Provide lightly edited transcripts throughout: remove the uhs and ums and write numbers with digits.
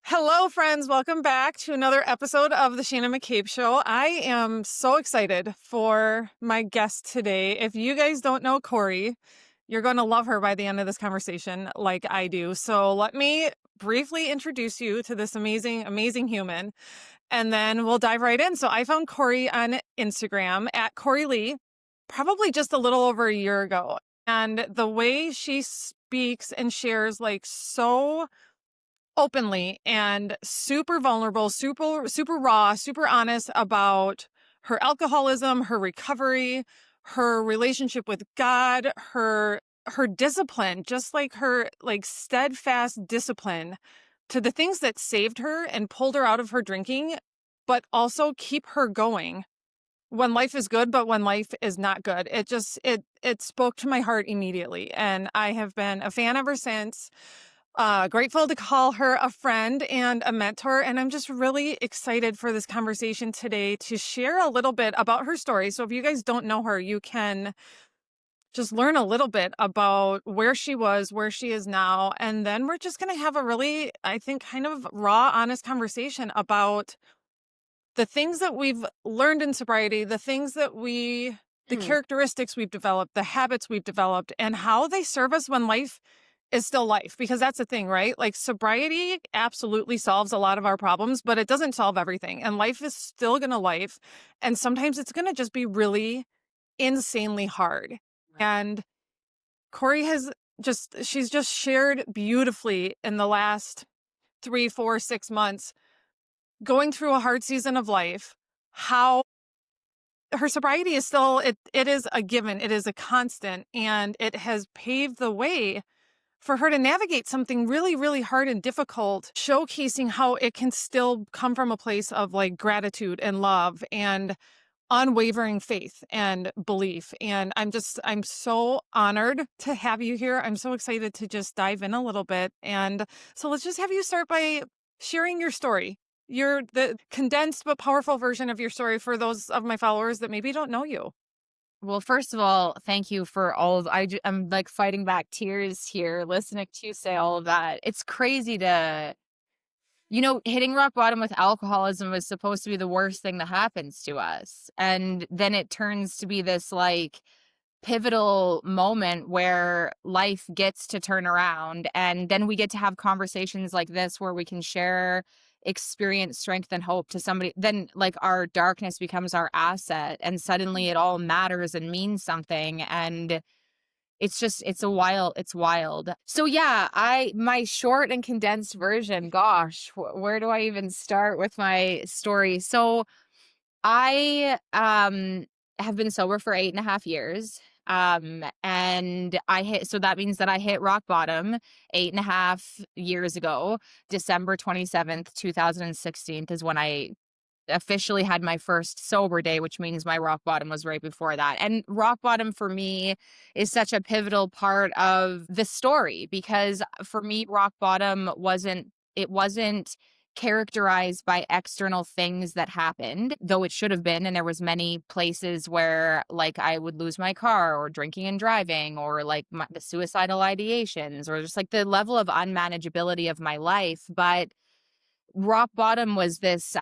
Hello, friends. Welcome back to another episode of the Shannon McCabe Show. I am so excited for my guest today. If you guys don't know Kori, you're going to love her by the end of this conversation, like I do. So let me briefly introduce you to this amazing, amazing human, and then we'll dive right in. So I found Kori on Instagram at Kori Leigh, probably just a little over a year ago. And the way she speaks and shares, like, so openly and super vulnerable, super raw, super honest about her alcoholism, her recovery, her relationship with God, her discipline, just like her like steadfast discipline to the things that saved her and pulled her out of her drinking, but also keep her going when life is good, but when life is not good. It spoke to my heart immediately, and I have been a fan ever since. Grateful to call her a friend and a mentor. And I'm just really excited for this conversation today to share a little bit about her story. So if you guys don't know her, you can just learn a little bit about where she was, where she is now. And then we're just going to have a really, I think, kind of raw, honest conversation about the things that we've learned in sobriety, the Mm, characteristics we've developed, the habits we've developed, and how they serve us when life is still life. Because that's the thing, right? Like, sobriety absolutely solves a lot of our problems, but it doesn't solve everything. And life is still going to life. And sometimes it's going to just be really insanely hard. right. And Kori she's just shared beautifully in the last 3, 4, 6 months, going through a hard season of life, how her sobriety is still, it is a given, it is a constant, and it has paved the way for her to navigate something really, really hard and difficult, showcasing how it can still come from a place of like gratitude and love and unwavering faith and belief. And I'm so honored to have you here. I'm so excited to just dive in a little bit. And so let's just have you start by sharing your story. You're the condensed but powerful version of your story for those of my followers that maybe don't know you. Well, first of all, thank you for all of I'm like fighting back tears here listening to you say all of that. It's crazy to hitting rock bottom with alcoholism is supposed to be the worst thing that happens to us. And then it turns to be this like pivotal moment where life gets to turn around, and then we get to have conversations like this where we can share experience, strength, and hope to somebody. Then like our darkness becomes our asset, and suddenly it all matters and means something. And it's wild. So yeah, my short and condensed version, gosh, where do I even start with my story? So I have been sober for 8.5 years. And so that means that I hit rock bottom 8.5 years ago. December 27th, 2016 is when I officially had my first sober day, which means my rock bottom was right before that. And rock bottom for me is such a pivotal part of the story, because for me, rock bottom wasn't characterized by external things that happened, though it should have been. And there was many places where like I would lose my car, or drinking and driving, or like the suicidal ideations, or just like the level of unmanageability of my life. But rock bottom was this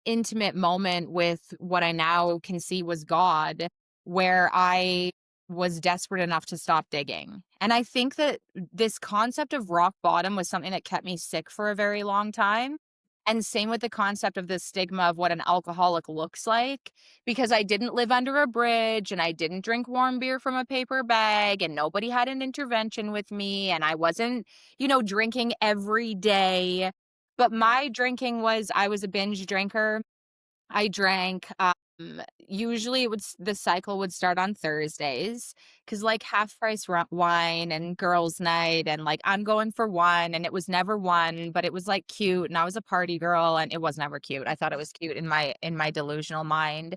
intimate moment with what I now can see was God, where I was desperate enough to stop digging. And I think that this concept of rock bottom was something that kept me sick for a very long time. And same with the concept of the stigma of what an alcoholic looks like, because I didn't live under a bridge, and I didn't drink warm beer from a paper bag, and nobody had an intervention with me, and I wasn't, drinking every day. But my drinking I was a binge drinker. I drank, usually the cycle would start on Thursdays, because like half price wine and girls' night, and like I'm going for one, and it was never one, but it was like cute, and I was a party girl, and it was never cute. I thought it was cute in my delusional mind.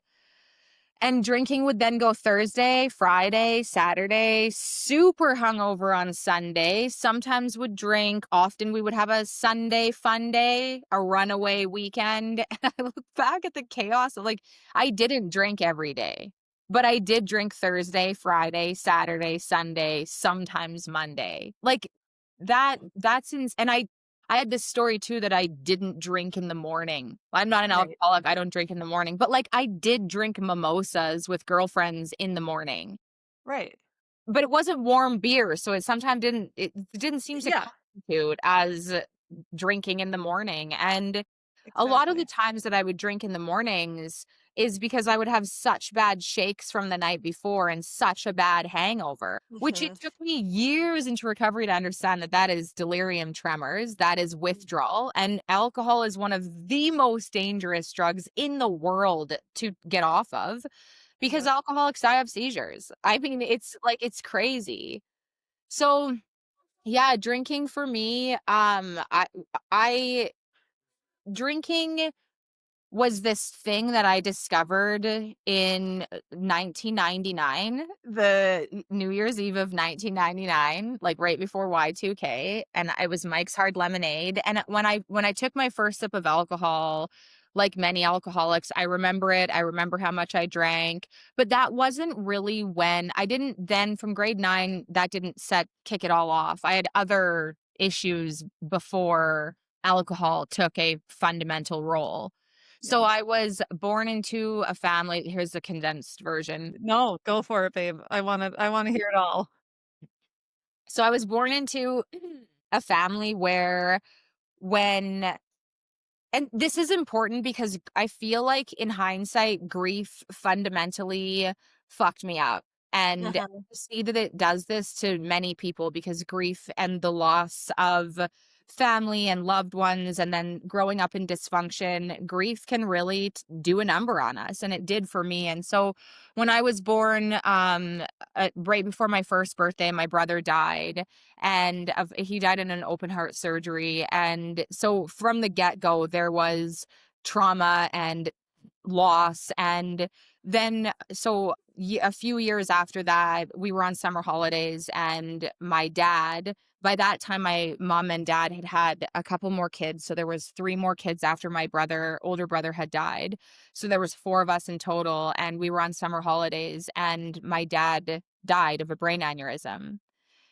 And drinking would then go Thursday, Friday, Saturday, super hungover on Sunday. Sometimes would drink. Often we would have a Sunday fun day, a runaway weekend. And I look back at the chaos of like, I didn't drink every day, but I did drink Thursday, Friday, Saturday, Sunday, sometimes Monday. Like that's and I had this story too that I didn't drink in the morning. I'm not an Right. alcoholic, I don't drink in the morning, but, like, I did drink mimosas with girlfriends in the morning. Right. But it wasn't warm beer, so it didn't seem to Yeah, constitute as drinking in the morning, and a lot of the exactly. times that I would drink in the mornings is because I would have such bad shakes from the night before and such a bad hangover, which it Mhm. took me years into recovery to understand that that is delirium tremors, that is Mm, withdrawal, and alcohol is one of the most dangerous drugs in the world to get off of because yep. alcoholics die of seizures. I mean, it's like it's crazy. So, yeah, drinking for me, I drinking was this thing that I discovered in 1999, the New Year's Eve of 1999, like right before Y2K, and it was Mike's Hard Lemonade. And when I took my first sip of alcohol, like many alcoholics, I remember it. I remember how much I drank, but that wasn't really when I didn't then from grade 9 that didn't set kick it all off. I had other issues before alcohol took a fundamental role. So Yeah. I was born into a family. Here's the condensed version. No, go for it, babe. I wanna hear it all. So I was born into a family where when and this is important because I feel like in hindsight, grief fundamentally fucked me up. And I Uh-huh. see that it does this to many people because grief and the loss of family and loved ones, and then growing up in dysfunction, grief can really do a number on us. And it did for me. And so when I was born, right before my first birthday, my brother died and he died in an open heart surgery. And so from the get-go there was trauma and loss. And then a few years after that we were on summer holidays, and my dad, by that time my mom and dad had had a couple more kids, so there was three more kids after my older brother had died. So there was four of us in total, and we were on summer holidays, and my dad died of a brain aneurysm.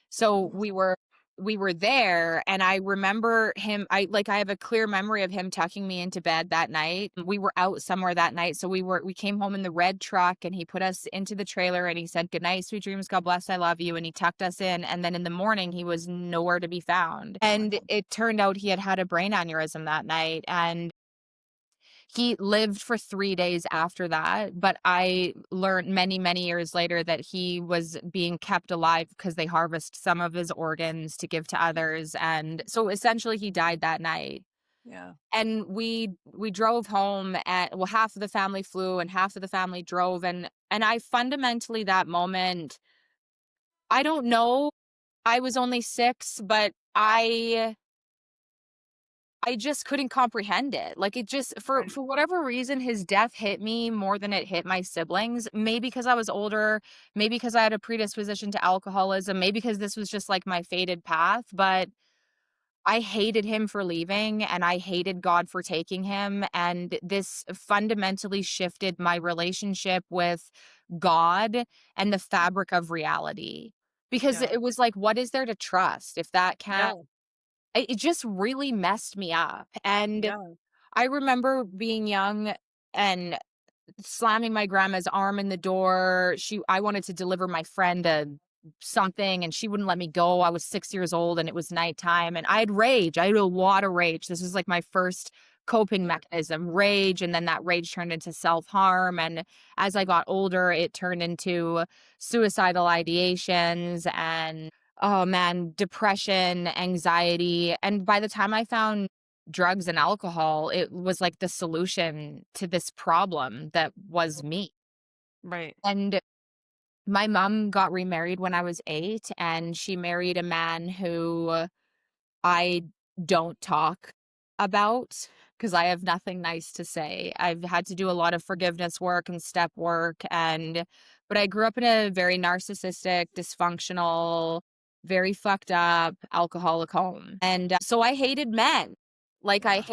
So Mm. we were there, and I remember him. I have a clear memory of him tucking me into bed that night. We were out somewhere that night, so we came home in the red truck, and he put us into the trailer and he said, "Good night, sweet dreams, God bless, I love you," and he tucked us in, and then in the morning he was nowhere to be found. And it turned out he had had a brain aneurysm that night, and he lived for 3 days after that, but I learned many, many years later that he was being kept alive because they harvest some of his organs to give to others, and so essentially he died that night. Yeah. And we drove home, and well, half of the family flew and half of the family drove, and I fundamentally that moment, I don't know, I was only 6, but I just couldn't comprehend it. Like, it just Right. for whatever reason, his death hit me more than it hit my siblings. Maybe because I was older, maybe because I had a predisposition to alcoholism, maybe because this was just, like, my fated path, but I hated him for leaving, and I hated God for taking him, and this fundamentally shifted my relationship with God and the fabric of reality. Because Yeah. it was like, what is there to trust if that can't Yeah. it just really messed me up. And Yeah. I remember being young and slamming my grandma's arm in the door. I wanted to deliver my friend a something, and she wouldn't let me go. I was 6 years old and it was nighttime, and I had rage. I had a lot of rage. This was like my first coping mechanism, rage, and then that rage turned into self-harm, and as I got older, it turned into suicidal ideations and, oh man, depression, anxiety, and by the time I found drugs and alcohol, it was like the solution to this problem that was me. Right. And my mom got remarried when I was 8, and she married a man who I don't talk about because I have nothing nice to say. I've had to do a lot of forgiveness work and step work, but I grew up in a very narcissistic, dysfunctional, very fucked up alcoholic home. And so I hated men. Like Yeah.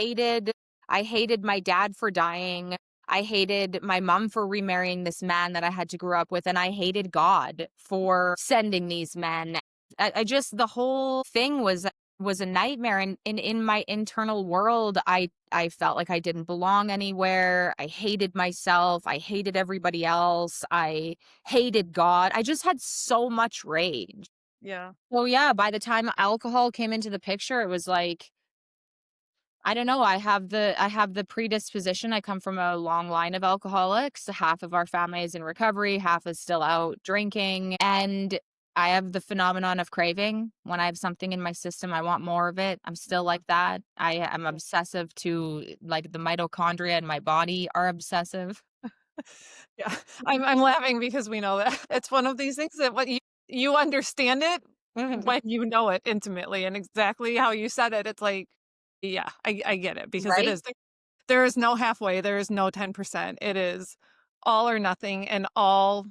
I hated my dad for dying. I hated my mom for remarrying this man that I had to grow up with, and I hated God for sending these men. I just the whole thing was was a nightmare, and in my internal world, I felt like I didn't belong anywhere. I hated myself, I hated everybody else, I hated God. I just had so much rage. Yeah. So yeah, by the time alcohol came into the picture, it was like, I don't know, I have the predisposition. I come from a long line of alcoholics. Half of our family is in recovery, half is still out drinking, and I have the phenomenon of craving. When I have something in my system, I want more of it. I'm still like that. I am obsessive to, like, the mitochondria in my body are obsessive. Yeah. I'm laughing because we know that. It's one of these things that what you understand it Mhm. when you know it intimately, and exactly how you said it, it's like, yeah, I get it because it Right? is there is no halfway, there is no 10%. It is all or nothing, and all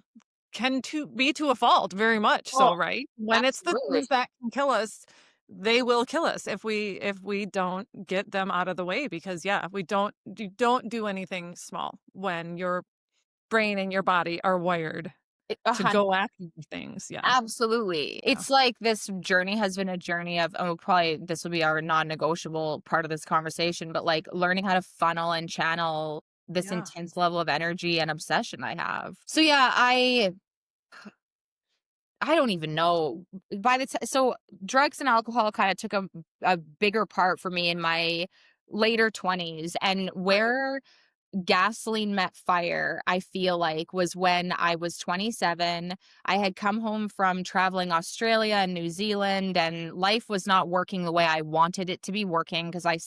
can to be to a fault, very much Oh, so, right? When it's the absolutely. things that can kill us, they will kill us if we don't get them out of the way because yeah, we don't you don't do anything small when your brain and your body are wired A to hun go after things. Yeah. Absolutely. Yeah. It's like this journey has been a journey of, oh, probably this will be our non-negotiable part of this conversation, but like learning how to funnel and channel this Yeah. intense level of energy and obsession I have. So yeah, I don't even know. By the time, so drugs and alcohol kind of took a bigger part for me in my later 20s, and Right. where gasoline met fire, I feel like, was when I was 27. I had come home from traveling Australia and New Zealand, and life was not working the way I wanted it to be working because I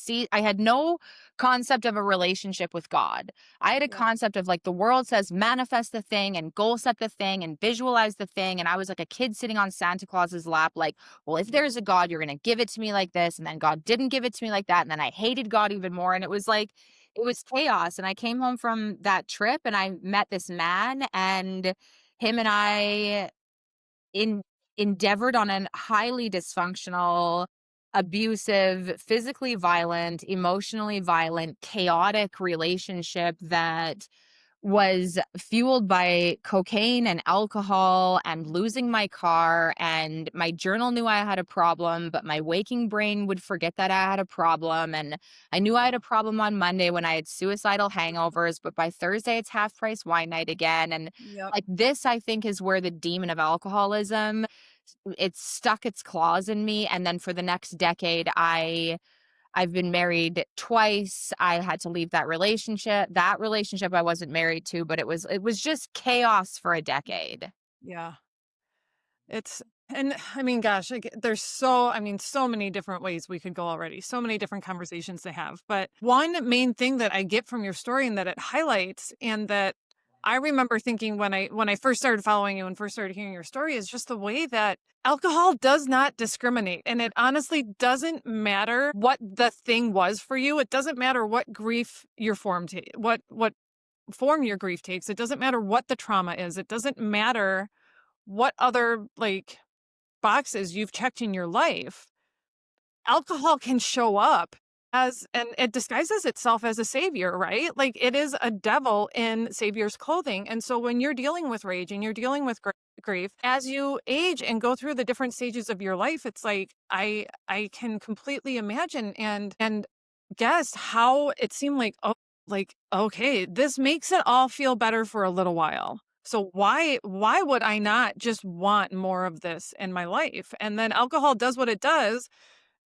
had no concept of a relationship with God. I had a Yeah. concept of like the world says manifest the thing and goal set the thing and visualize the thing. And I was like a kid sitting on Santa Claus's lap, like, well, if Yeah. there's a God, you're going to give it to me like this. And then God didn't give it to me like that. And then I hated God even more. And it was like, it was chaos, and I came home from that trip, and I met this man, and him and I in endeavored on an highly dysfunctional, abusive, physically violent, emotionally violent, chaotic relationship that was fueled by cocaine and alcohol and losing my car, and my journal knew I had a problem, but my waking brain would forget that I had a problem, and I knew I had Yeah. a problem on Monday when I had suicidal hangovers, but by Thursday it's half price wine night again. And Yep. like this, I think, is where the demon of alcoholism, it's stuck its claws in me. And then for the next decade, I've been married twice. I had to leave that relationship. That relationship I wasn't married to, but it was just chaos for a decade. Yeah. It's and I mean, gosh, like there's so I mean, so many different ways we could go already. So many different conversations to have. But one main thing that I get from your story and that it highlights and that I remember thinking when I first started following you and first started hearing your story is just the way that alcohol does not discriminate. And it honestly doesn't matter what the thing was for you. It doesn't matter what grief your what form your grief takes. It doesn't matter what the trauma is. It doesn't matter what other like boxes you've checked in your life. Alcohol can show up as and it disguises itself as a savior, right? Like it is a devil in savior's clothing. And so when you're dealing with rage and you're dealing with grief, as you age and go through the different stages of your life, it's like I can completely imagine and guess how it seemed like, oh, like okay, this makes it all feel better for a little while. So why would I not just want more of this in my life? And then alcohol does what it does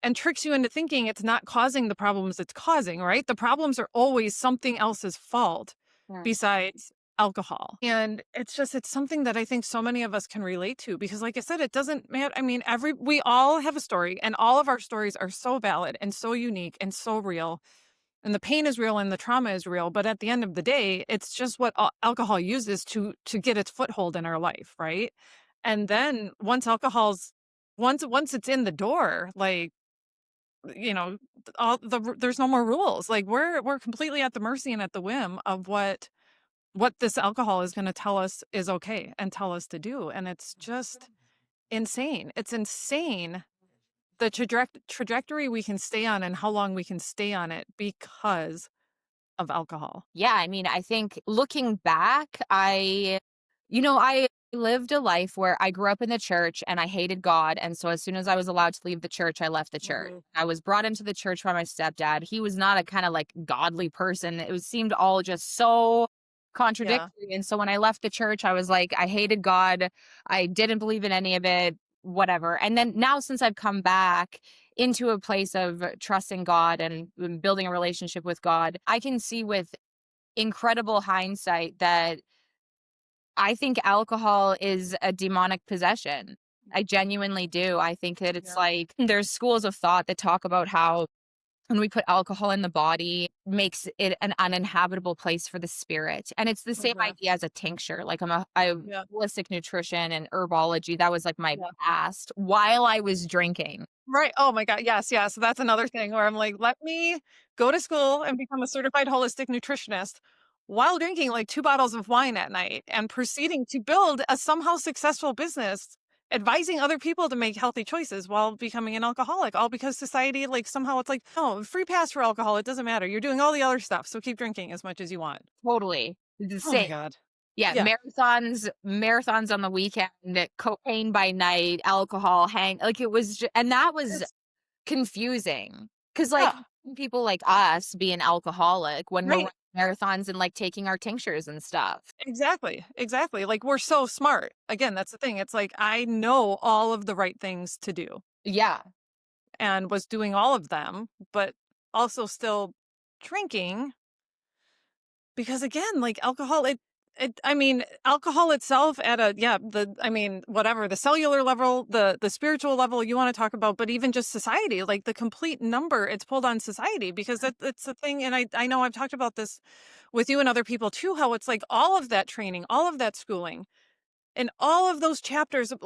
and tricks you into thinking it's not causing the problems it's causing, right? The problems are always something else's fault Mm. besides alcohol. And it's something that I think so many of us can relate to because like I said, it doesn't matter. I mean, we all have a story and all of our stories are so valid and so unique and so real. And the pain is real and the trauma is real, but at the end of the day, it's just what alcohol uses to get its foothold in our life, right? And then once it's in the door, like you know, there's no more rules. Like we're completely at the mercy and at the whim of what this alcohol is going to tell us is okay and tell us to do. And it's just insane. It's insane the trajectory we can stay on and how long we can stay on it because of alcohol. Yeah, I mean, I think looking back, I I lived a life where I grew up in the church and I hated God. And so as soon as I was allowed to leave the church, I left the church. Mhm. I was brought into the church by my stepdad. He was not a kind of like godly person. Seemed all just so Yeah. contradictory. And so when I left the church, I was like, I hated God. I didn't believe in any of it, whatever. And then now, since I've come back into a place of trusting God and building a relationship with God, I can see with incredible hindsight that I think alcohol is a demonic possession. I genuinely do. I think that it's Yeah. like there's schools of thought that talk about how when we put alcohol in the body makes it an uninhabitable place for the spirit. And it's the same Mhm. idea as a tincture. Like I Yeah. holistic nutrition and herbology. That was like my Yeah. past while I was drinking. Right. Oh my god, yes, yes. That's another thing where I'm like, "Let me go to school and become a certified holistic nutritionist while drinking, like, 2 bottles of wine at night and proceeding to build a somehow successful business, advising other people to make healthy choices while becoming an alcoholic, all because society, like, somehow it's like, "Oh, free pass for alcohol, it doesn't matter. You're doing all the other stuff, so keep drinking as much as you want." Totally. The Oh my same. god. Yeah, Yeah. marathons on the weekend, cocaine by night, alcohol, like it was and that was It's confusing, because like, yeah. people like us being alcoholic when we're running Right. marathons and, like, taking our tinctures and stuff. Exactly, exactly. Like, we're so smart. Again, that's the thing. It's like, I know all of the right things to do Yeah, and was doing all of them, but also still drinking because again, like alcohol, I mean, alcohol itself at a, yeah, I mean, whatever, the cellular level, the spiritual level you want to talk about, but even just society, like the complete number it's pulled on society because it's the thing. And I know I've talked about this with you and other people too, how it's like all of that training, all of that schooling, and all of those chapters of,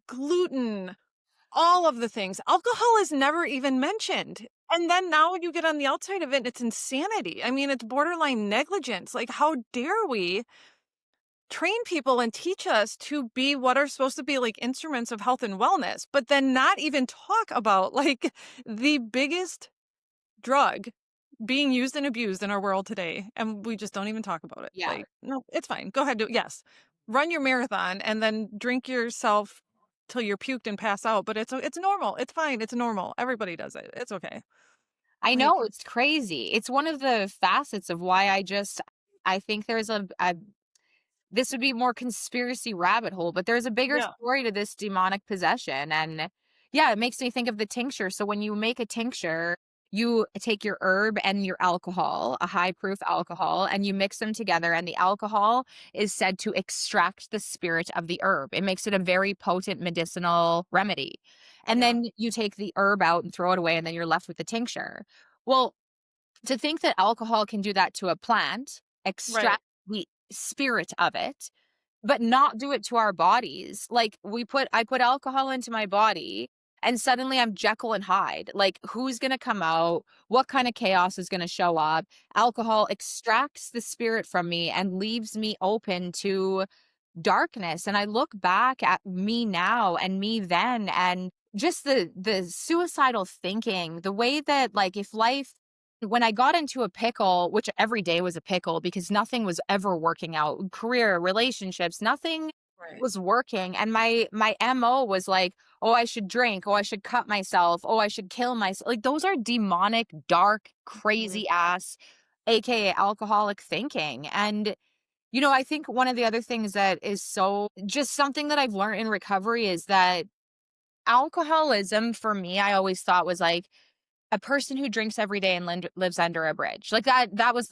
gluten, all of the things. Alcohol is never even mentioned. And then now you get on the outside of it, it's insanity. I mean, it's borderline negligence. Like, how dare we train people and teach us to be what are supposed to be like instruments of health and wellness, but then not even talk about like the biggest drug being used and abused in our world today, and we just don't even talk about it. yeah. Like, no, it's fine. Go ahead, do it. Yes. Run your marathon and then drink yourself till you're puked and pass out, but it's normal. It's fine. It's normal. Everybody does it. It's okay. I Like, know, it's crazy. It's one of the facets of why I think there's a this would be more conspiracy rabbit hole, but there's a bigger yeah. story to this demonic possession. And yeah, it makes me think of the tincture. So when you make a tincture, you take your herb and your alcohol, a high proof alcohol, and you mix them together. And the alcohol is said to extract the spirit of the herb. It makes it a very potent medicinal remedy. And Yeah. then you take the herb out and throw it away, and then you're left with the tincture. Well, to think that alcohol can do that to a plant, Right. extract the spirit of it, but not do it to our bodies. Like I put alcohol into my body and suddenly I'm Jekyll and Hyde. Like, who's going to come out? What kind of chaos is going to show up? Alcohol extracts the spirit from me and leaves me open to darkness. And I look back at me now and me then, and just the suicidal thinking, the way that, like, if life, when I got into a pickle, which every day was a pickle because nothing was ever working out, career, relationships, nothing Right. was working. And my MO was like, oh, I should drink, oh, I should cut myself, oh, I should kill myself. Like, those are demonic, dark, Mhm. crazy ass, aka alcoholic thinking. And I think one of the other things that is so just something that I've learned in recovery is that alcoholism for me, I always thought was like a person who drinks every day and lives under a bridge. Like that was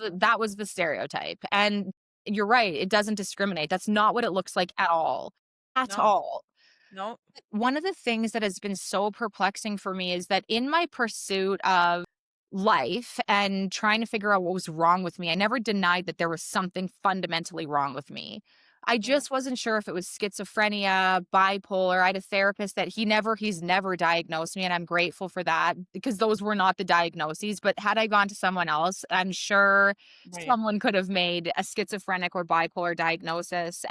the stereotype. And you're right, it doesn't discriminate. That's not what it looks like at all. At No. all. No. One of the things that has been so perplexing for me is that in my pursuit of life and trying to figure out what was wrong with me, I never denied that there was something fundamentally wrong with me. I Mhm. just wasn't sure if it was schizophrenia, bipolar. I had a therapist that he's never diagnosed me, and I'm grateful for that because those were not the diagnoses. But had I gone to someone else, I'm sure Right. someone could have made a schizophrenic or bipolar diagnosis.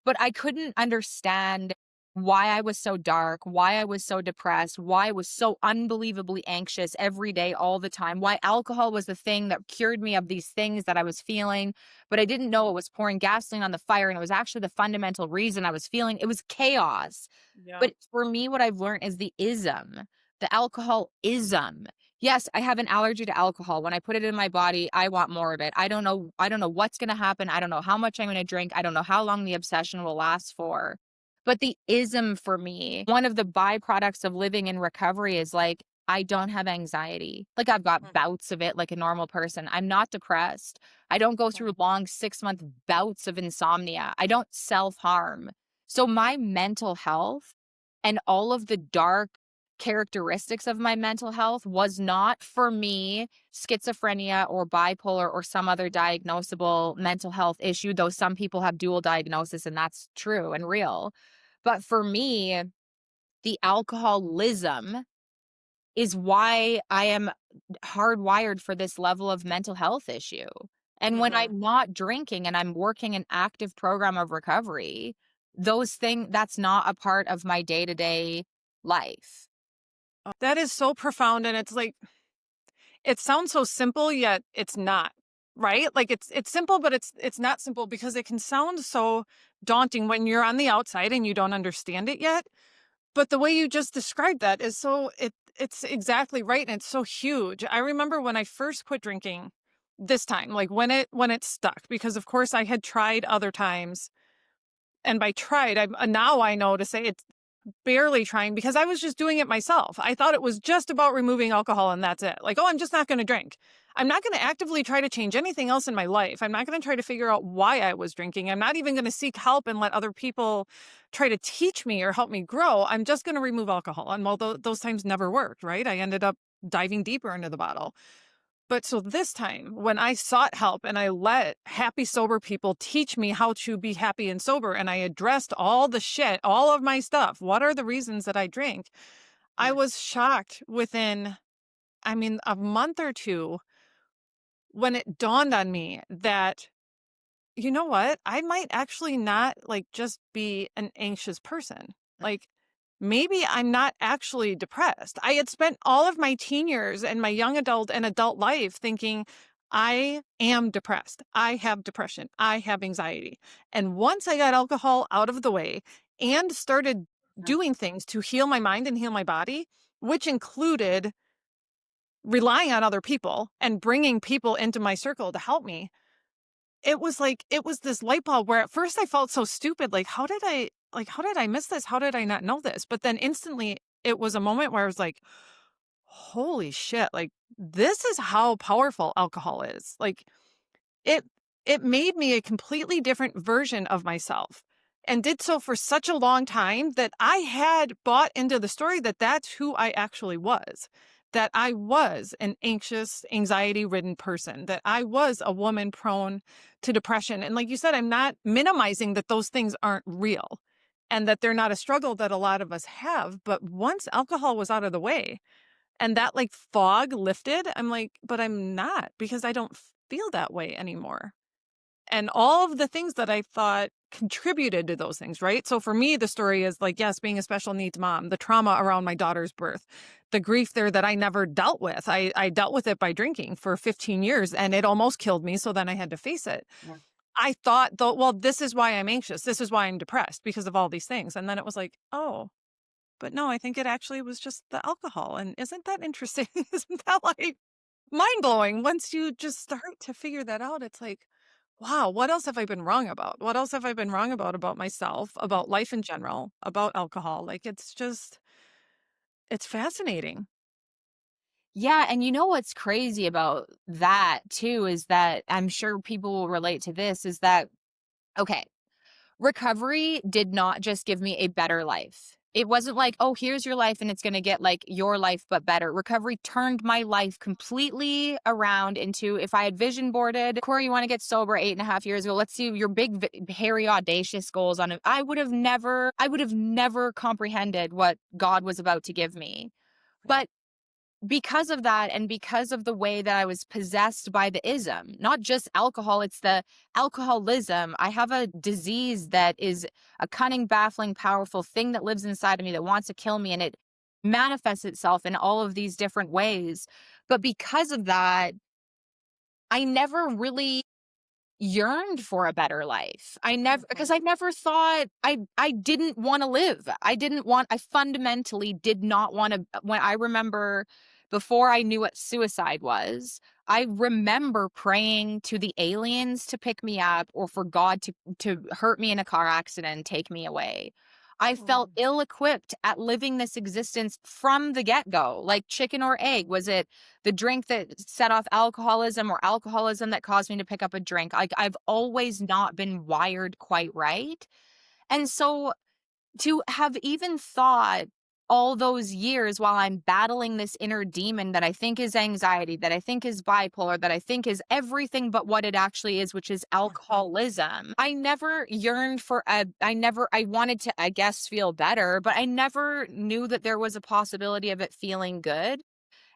But I couldn't understand why I was so dark, why I was so depressed, why I was so unbelievably anxious every day, all the time, why alcohol was the thing that cured me of these things that I was feeling, but I didn't know it was pouring gasoline on the fire. And it was actually the fundamental reason I was feeling. It was chaos. Yeah. But for me, what I've learned is the ism, the alcoholism. Yes, I have an allergy to alcohol. When I put it in my body, I want more of it. I don't know what's going to happen. I don't know how much I'm going to drink. I don't know how long the obsession will last for. But the ism for me, one of the byproducts of living in recovery is like, I don't have anxiety. Like I've got Mhm. bouts of it like a normal person. I'm not depressed. I don't go through long 6-month bouts of insomnia. I don't self harm. So my mental health and all of the dark characteristics of my mental health was not for me schizophrenia or bipolar or some other diagnosable mental health issue, though some people have dual diagnosis and that's true and real. But for me, the alcoholism is why I am hardwired for this level of mental health issue. And when Mhm. I'm not drinking and I'm working an active program of recovery, that's not a part of my day-to-day life. That is so profound, and it's like it sounds so simple, yet it's not, right? Like it's simple, but it's not simple because it can sound so daunting when you're on the outside and you don't understand it yet. But the way you just described that is it's exactly right, and it's so huge. I remember when I first quit drinking this time, like when it stuck, because of course I had tried other times, and by tried, I now I know to say it's barely trying because I was just doing it myself. I thought it was just about removing alcohol and that's it. Like, oh, I'm just not going to drink. I'm not going to actively try to change anything else in my life. I'm not going to try to figure out why I was drinking. I'm not even going to seek help and let other people try to teach me or help me grow. I'm just going to remove alcohol. And well, those times never worked, right? I ended up diving deeper into the bottle. But so this time, when I sought help and I let happy, sober people teach me how to be happy and sober, and I addressed all the shit, all of my stuff, what are the reasons that I drink? I Yeah. was shocked within, I mean, a month or two when it dawned on me that, you know what? I might actually not like just be an anxious person. Like, maybe I'm not actually depressed. I had spent all of my teen years and my young adult and adult life thinking I am depressed. I have depression. I have anxiety. And once I got alcohol out of the way and started doing things to heal my mind and heal my body, which included relying on other people and bringing people into my circle to help me, it was like it was this light bulb where at first I felt so stupid, like, how did I miss this? How did I not know this? But then instantly it was a moment where I was like, holy shit, like this is how powerful alcohol is. Like it it made me a completely different version of myself and did so for such a long time that I had bought into the story that that's who I actually was. That I was an anxious, anxiety-ridden person, that I was a woman prone to depression. And like you said, I'm not minimizing that those things aren't real and that they're not a struggle that a lot of us have. But once alcohol was out of the way and that like fog lifted, I'm like, but I'm not because I don't feel that way anymore. And all of the things that I thought contributed to those things, right? So for me, the story is like, yes, being a special needs mom, the trauma around my daughter's birth, the grief there that I never dealt with. I dealt with it by drinking for 15 years and it almost killed me. So then I had to face it. Yeah. I thought, though, well, this is why I'm anxious. This is why I'm depressed because of all these things. And then it was like, oh, but no, I think it actually was just the alcohol. And isn't that interesting? Isn't that like mind blowing once you just start to figure that out? It's like, wow, what else have I been wrong about? What else have I been wrong about myself, about life in general, about alcohol? Like it's just, it's fascinating. Yeah, and you know what's crazy about that too is that I'm sure people will relate to this is that okay, recovery did not just give me a better life. It wasn't like, "Oh, here's your life and it's gonna get like your life but better." Recovery turned my life completely around into if I had vision boarded, "Corey, you wanna get sober 8.5 years ago. Let's see your big, hairy, audacious goals on it." I would have never comprehended what God was about to give me. Right. But because of that, and because of the way that I was possessed by the ism, not just alcohol, it's the alcoholism. I have a disease that is a cunning, baffling, powerful thing that lives inside of me that wants to kill me, and it manifests itself in all of these different ways. But because of that, I never really yearned for a better life. Mhm. Because I never thought I didn't want to live. I fundamentally did not want to. When I remember, before I knew what suicide was, I remember praying to the aliens to pick me up, or for God to hurt me in a car accident and take me away. I felt Mm. ill-equipped at living this existence from the get-go. Like, chicken or egg? Was it the drink that set off alcoholism, or alcoholism that caused me to pick up a drink? Like, I've always not been wired quite right. And so, to have even thought all those years while I'm battling this inner demon that I think is anxiety, that I think is bipolar, that I think is everything but what it actually is, which is Mhm. alcoholism. I never yearned for I wanted to, I guess, feel better, but I never knew that there was a possibility of it feeling good.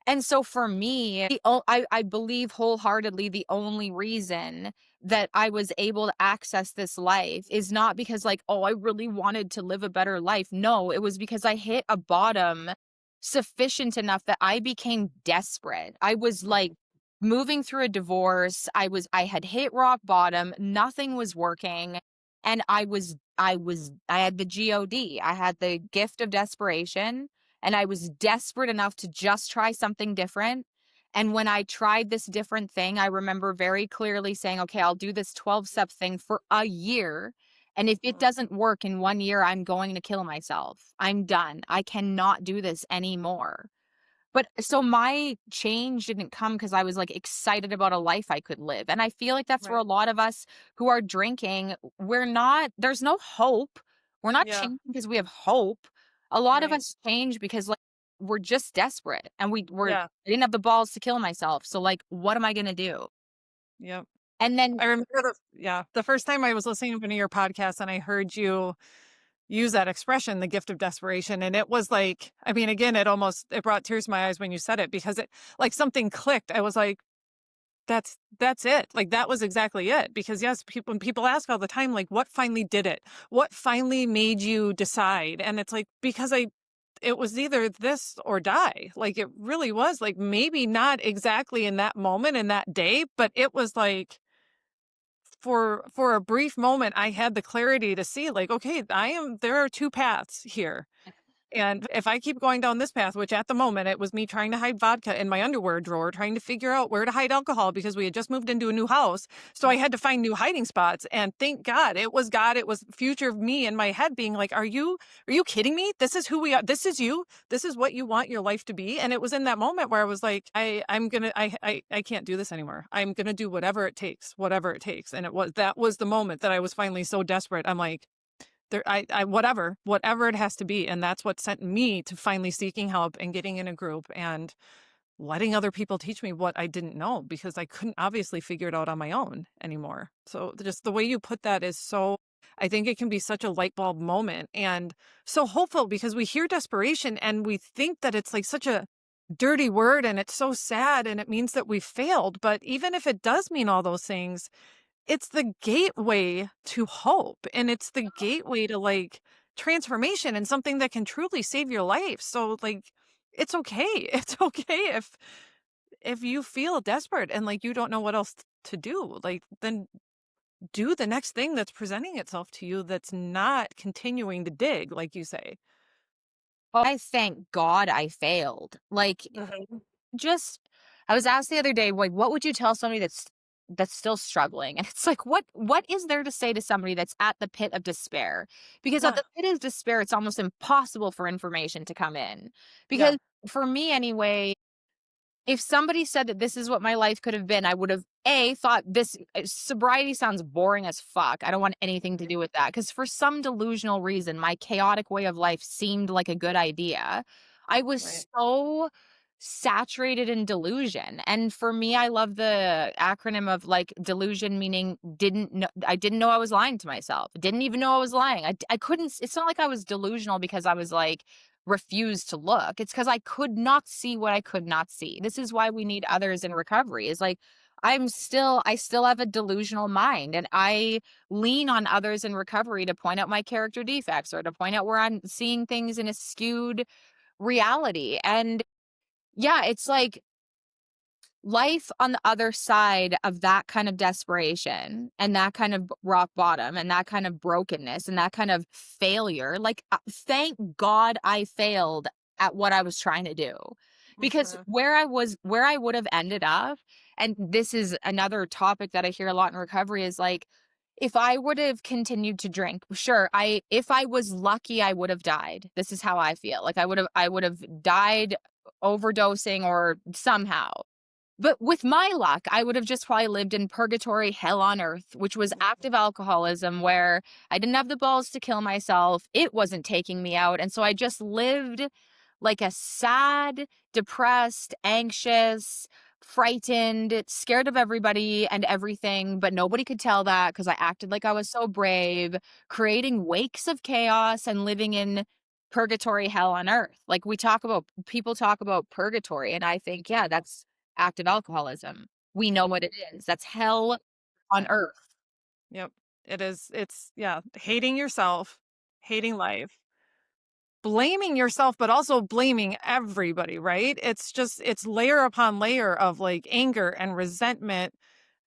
And so for me, I believe wholeheartedly the only reason that I was able to access this life is not because, like, oh, I really wanted to live a better life. No, it was because I hit a bottom sufficient enough that I became desperate. I was like Mhm. moving through a divorce. I had hit rock bottom. Nothing was working. And I had the GOD. I had the gift of desperation, and I was desperate enough to just try something different. And when I tried this different thing, I remember very clearly saying, okay, I'll do this 12-step thing for a year. And if it Mhm. doesn't work in 1 year, I'm going to kill myself. I'm done. I cannot do this anymore. But so my change didn't come because I was, like, excited about a life I could live, and I feel like that's where Right. a lot of us who are drinking, there's no hope. We're not Yeah. changing because we have hope. A lot of Right. us change because, like, we're just desperate, and Yeah. I didn't have the balls to kill myself, so, like, what am I gonna do? Yep. And then I remember the first time I was listening to one of your podcasts and I heard you use that expression, the gift of desperation. And it was like, I mean, again, it brought tears to my eyes when you said it because it like something clicked. I was like, that's it. Like that was exactly it. Because yes, when people ask all the time, like, what finally did it? What finally made you decide? And it's like, because it was either this or die. Like it really was like maybe not exactly in that moment in that day, but it was like for a brief moment I had the clarity to see like, okay, there are two paths here. And if I keep going down this path, which at the moment it was me trying to hide vodka in my underwear drawer, trying to figure out where to hide alcohol because we had just moved into a new house. So I had to find new hiding spots. And thank God, it was future me in my head being like, are you kidding me? This is who we are. This is you. This is what you want your life to be. And it was in that moment where I was like, I can't do this anymore. I'm gonna do whatever it takes, whatever it takes. And that was the moment that I was finally so desperate. I'm like, whatever it has to be. And that's what sent me to finally seeking help and getting in a group and letting other people teach me what I didn't know because I couldn't obviously figure it out on my own anymore. So just the way you put that is so, I think it can be such a light bulb moment and so hopeful because we hear desperation and we think that it's like such a dirty word and it's so sad and it means that we failed. But even if it does mean all those things, it's the gateway to hope, and it's the gateway to, like, transformation and something that can truly save your life, so, like, it's okay. It's okay if you feel desperate and, like, you don't know what else to do, like, then do the next thing that's presenting itself to you that's not continuing to dig, like you say. I thank God I failed. Like, Mhm. just I was asked the other day, like, what would you tell somebody that's still struggling? And it's like, what is there to say to somebody that's at the pit of despair? Because at Yeah, the pit of despair, it's almost impossible for information to come in. yeah, Because for me anyway, if somebody said that this is what my life could have been, I would have thought this sobriety sounds boring as fuck. I don't want anything to right, do with that because for some delusional reason, my chaotic way of life seemed like a good idea. I was right, so saturated in delusion. And for me, I love the acronym of like delusion, meaning I didn't know I was lying to myself. Didn't even know I was lying. I couldn't, it's not like I was delusional because I was like refuse to look. It's because I could not see what I could not see. This is why we need others in recovery. Is like I still have a delusional mind, and I lean on others in recovery to point out my character defects or to point out where I'm seeing things in a skewed reality. And yeah, it's like life on the other side of that kind of desperation and that kind of rock bottom and that kind of brokenness and that kind of failure, like, thank God I failed at what I was trying to do. Because Mhm. where I would have ended up, and this is another topic that I hear a lot in recovery, is like, if I would have continued to drink, sure, if I was lucky, I would have died. This is how I feel. Like I would have died overdosing or somehow. But with my luck, I would have just probably lived in purgatory hell on earth, which was active alcoholism, where I didn't have the balls to kill myself. It wasn't taking me out. And so I just lived like a sad, depressed, anxious, frightened, scared of everybody and everything. But nobody could tell that because I acted like I was so brave, creating wakes of chaos and living in purgatory hell on earth. Like people talk about purgatory. And I think, yeah, that's active alcoholism. We know what it is. That's hell on earth. Yep. It is. It's, yeah, hating yourself, hating life, blaming yourself, but also blaming everybody, right? It's just, it's layer upon layer of like anger and resentment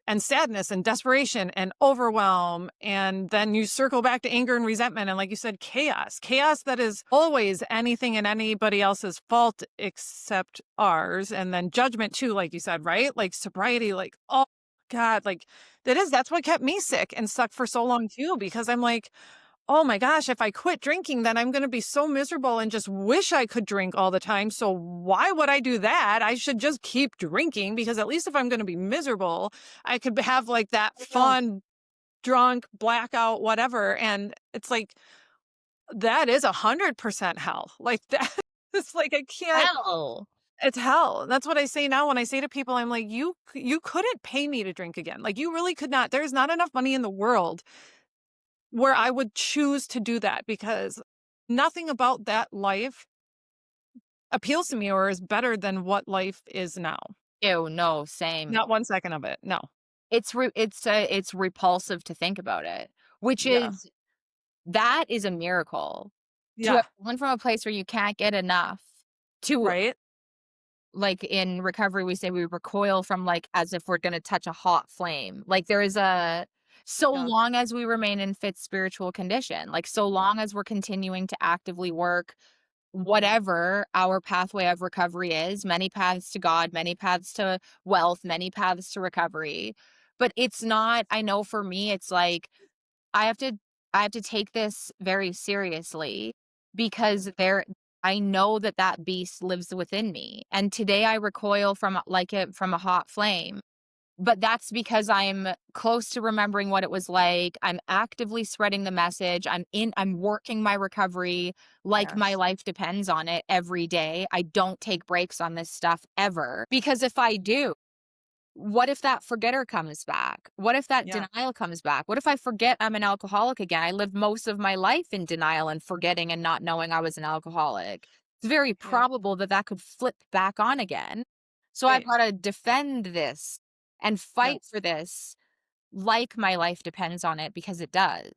and sadness and desperation and overwhelm. And then you circle back to anger and resentment. And like you said, chaos that is always anything and anybody else's fault except ours. And then judgment too, like you said, right? Like sobriety, like, oh God, like that's what kept me sick and stuck for so long too, because I'm like, oh my gosh, if I quit drinking, then I'm going to be so miserable and just wish I could drink all the time. So why would I do that? I should just keep drinking, because at least if I'm going to be miserable, I could have like that I know. fun, drunk, blackout, whatever. And it's like, that is 100% hell. Like that. It's like, I can't, Hell. it's hell. That's what I say now when I say to people, I'm like, you couldn't pay me to drink again. Like you really could not. There's not enough money in the world where I would choose to do that, because nothing about that life appeals to me or is better than what life is now. Ew, no, same. Not 1 second of it. No. It's repulsive to think about it, which Yeah. is that is a miracle to Yeah. have gone from a place where you can't get enough to, Right? like, in recovery, we say we recoil from, like, as if we're gonna touch a hot flame. Like, there is a so Yeah. long as we remain in fit spiritual condition, like, so long as we're continuing to actively work whatever our pathway of recovery is, many paths to God, many paths to wealth, many paths to recovery. But it's not, I know for me, it's like I have to I have to take this very seriously because I know that that beast lives within me. And today I recoil from from a hot flame. But that's because I'm close to remembering what it was like. I'm actively spreading the message. I'm working my recovery like my Yes. life depends on it every day. I don't take breaks on this stuff ever. Because if I do, what if that forgetter comes back? What if that Yeah. denial comes back? What if I forget I'm an alcoholic again? I lived most of my life in denial and forgetting and not knowing I was an alcoholic. It's very Yeah. probable that that could flip back on again. So I've Right. got to defend this and fight Yes. for this like my life depends on it because it does.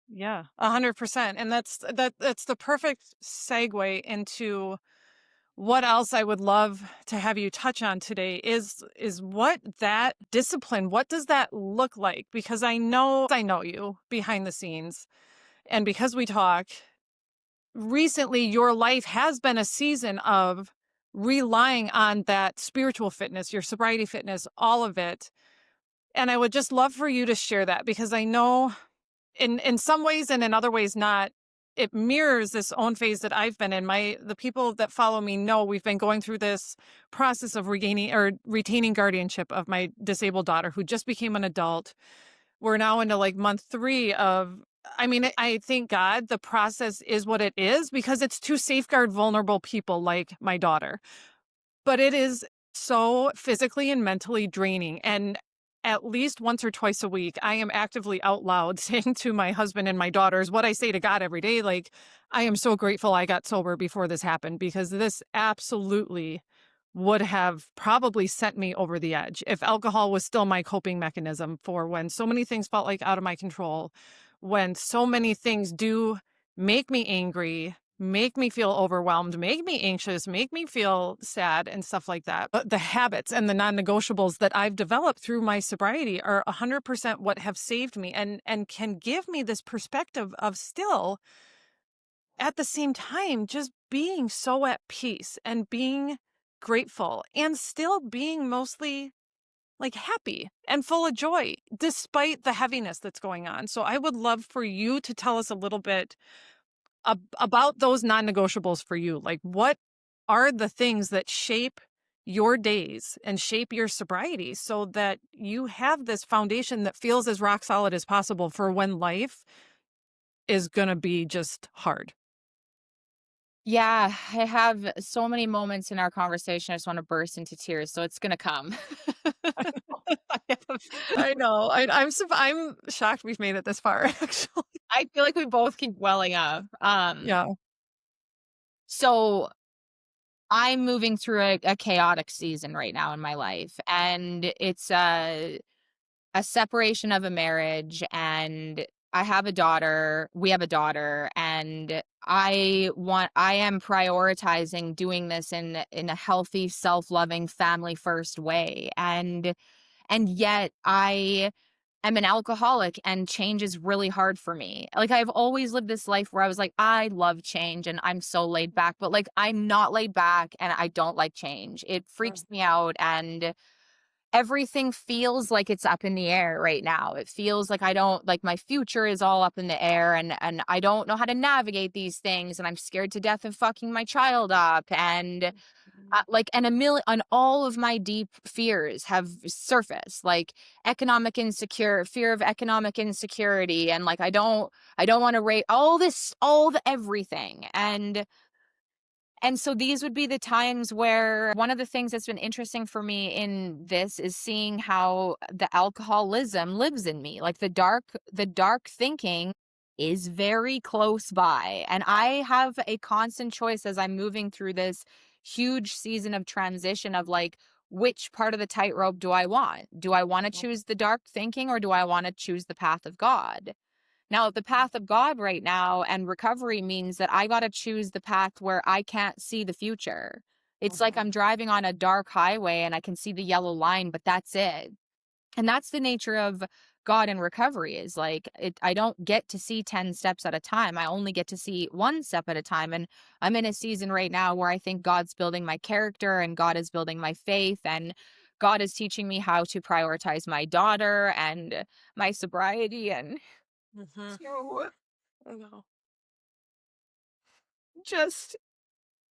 Yeah. 100%. And that's the perfect segue into what else I would love to have you touch on today is what that discipline, what does that look like? Because I know you behind the scenes, and because we talk recently, your life has been a season of relying on that spiritual fitness, your sobriety fitness, all of it. And I would just love for you to share that, because I know in some ways and in other ways not, it mirrors this own phase that I've been in. The people that follow me know we've been going through this process of regaining or retaining guardianship of my disabled daughter who just became an adult. We're now into like month 3 of, I mean, I thank God the process is what it is, because it's to safeguard vulnerable people like my daughter. But it is so physically and mentally draining. And at least once or twice a week, I am actively out loud saying to my husband and my daughters what I say to God every day. Like, I am so grateful I got sober before this happened, because this absolutely would have probably sent me over the edge if alcohol was still my coping mechanism for when so many things felt like out of my control, when so many things do make me angry, make me feel overwhelmed, make me anxious, make me feel sad and stuff like that. But the habits and the non-negotiables that I've developed through my sobriety are 100% what have saved me, and can give me this perspective of still at the same time just being so at peace and being grateful and still being mostly like happy and full of joy despite the heaviness that's going on. So I would love for you to tell us a little bit about those non-negotiables for you. Like, what are the things that shape your days and shape your sobriety so that you have this foundation that feels as rock solid as possible for when life is going to be just hard? Yeah, I have so many moments in our conversation. I just want to burst into tears, so it's gonna come. I have- I know. I'm shocked we've made it this far, actually. I feel like we both keep welling up. Yeah. So I'm moving through a chaotic season right now in my life, and it's a separation of a marriage, and I have a daughter. We have a daughter, and I am prioritizing doing this in a healthy, self-loving, family first way. And yet I am an alcoholic, and change is really hard for me. Like, I've always lived this life where I was like, I love change and I'm so laid back, but like I'm not laid back and I don't like change. It freaks Mm. me out, and everything feels like it's up in the air right now. It feels like I don't like my future is all up in the air, and I don't know how to navigate these things, and I'm scared to death of fucking my child up, and like, and a million, and all of my deep fears have surfaced, like fear of economic insecurity, and like I don't want to rate all this, all the everything, and so these would be the times where one of the things that's been interesting for me in this is seeing how the alcoholism lives in me. Like the dark thinking is very close by. And I have a constant choice as I'm moving through this huge season of transition of like, which part of the tightrope do I want? Do I want to choose the dark thinking, or do I want to choose the path of God? Now, the path of God right now and recovery means that I got to choose the path where I can't see the future. It's like Mhm. I'm driving on a dark highway and I can see the yellow line, but that's it. And that's the nature of God and recovery is like I don't get to see 10 steps at a time. I only get to see one step at a time. And I'm in a season right now where I think God's building my character and God is building my faith, and God is teaching me how to prioritize my daughter and my sobriety, and Mhm. so I know. just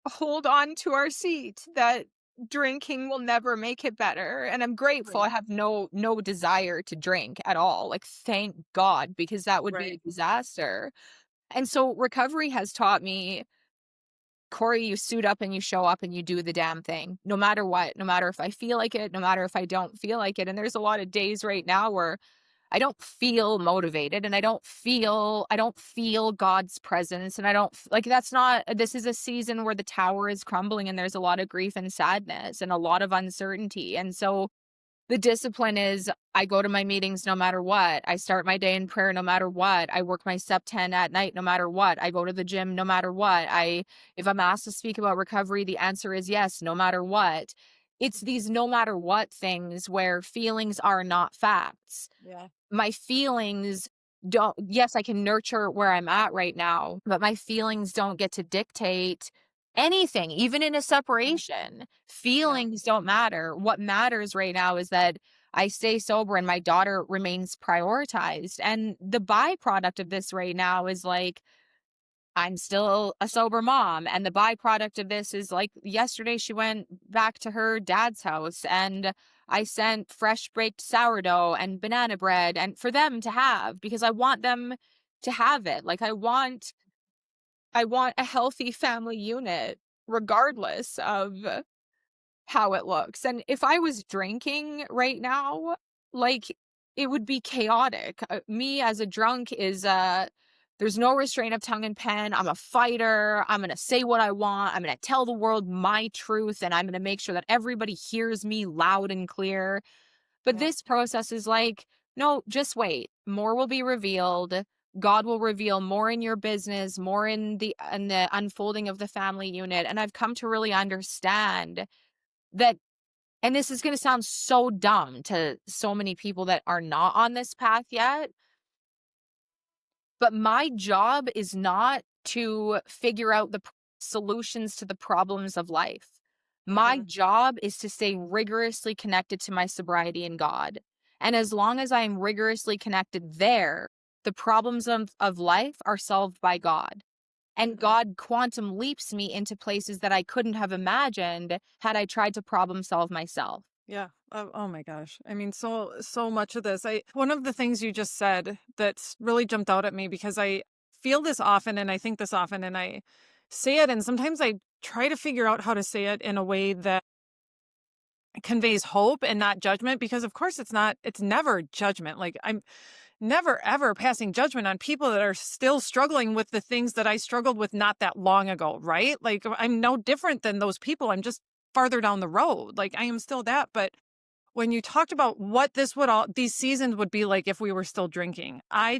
hold on to our seat that drinking will never make it better. And I'm grateful. I Right. have no desire to drink at all. Like, thank God, because that would be Right. a disaster. And so recovery has taught me, Corey, you suit up and you show up and you do the damn thing, no matter what, no matter if I feel like it, no matter if I don't feel like it. And there's a lot of days right now where I don't feel motivated, and I don't feel God's presence, and I don't like, that's not, this is a season where the tower is crumbling and there's a lot of grief and sadness and a lot of uncertainty. And so the discipline is I go to my meetings no matter what. I start my day in prayer no matter what. I work my step 10 at night no matter what. I go to the gym no matter what. I If I'm asked to speak about recovery, the answer is yes, no matter what. It's these no matter what things where feelings are not facts. Yeah. My feelings don't, yes, I can nurture where I'm at right now, but my feelings don't get to dictate anything, even in a Mhm. separation. Yeah. Feelings don't matter. What matters right now is that I stay sober and my daughter remains prioritized. And the byproduct of this right now is like I'm still a sober mom. And the byproduct of this is like yesterday she went back to her dad's house, and I sent fresh baked sourdough and banana bread and for them to have, because I want them to have it. Like, I want a healthy family unit regardless of how it looks. And if I was drinking right now, like, it would be chaotic. Me as a drunk is, there's no restraint of tongue and pen. I'm a fighter. I'm gonna say what I want. I'm gonna tell the world my truth, and I'm gonna make sure that everybody hears me loud and clear. But Yeah. this process is like, no, just wait. More will be revealed. God will reveal more in your business, more in the unfolding of the family unit. And I've come to really understand that, and this is going to sound so dumb to so many people that are not on this path yet, but my job is not to figure out the solutions to the problems of life. My Hmm. job is to stay rigorously connected to my sobriety and God. And as long as I am rigorously connected there, the problems of life are solved by God. And Hmm. God quantum leaps me into places that I couldn't have imagined had I tried to problem solve myself. Yeah. Oh my gosh. I mean, so much of this. One of the things you just said that's really jumped out at me because I feel this often and I think this often and I say it and sometimes I try to figure out how to say it in a way that conveys hope and not judgment because of course it's never judgment. Like I'm never ever passing judgment on people that are still struggling with the things that I struggled with not that long ago, right? Like I'm no different than those people. I'm just farther down the road. Like I am still that, but when you talked about what these seasons would be like if we were still drinking, I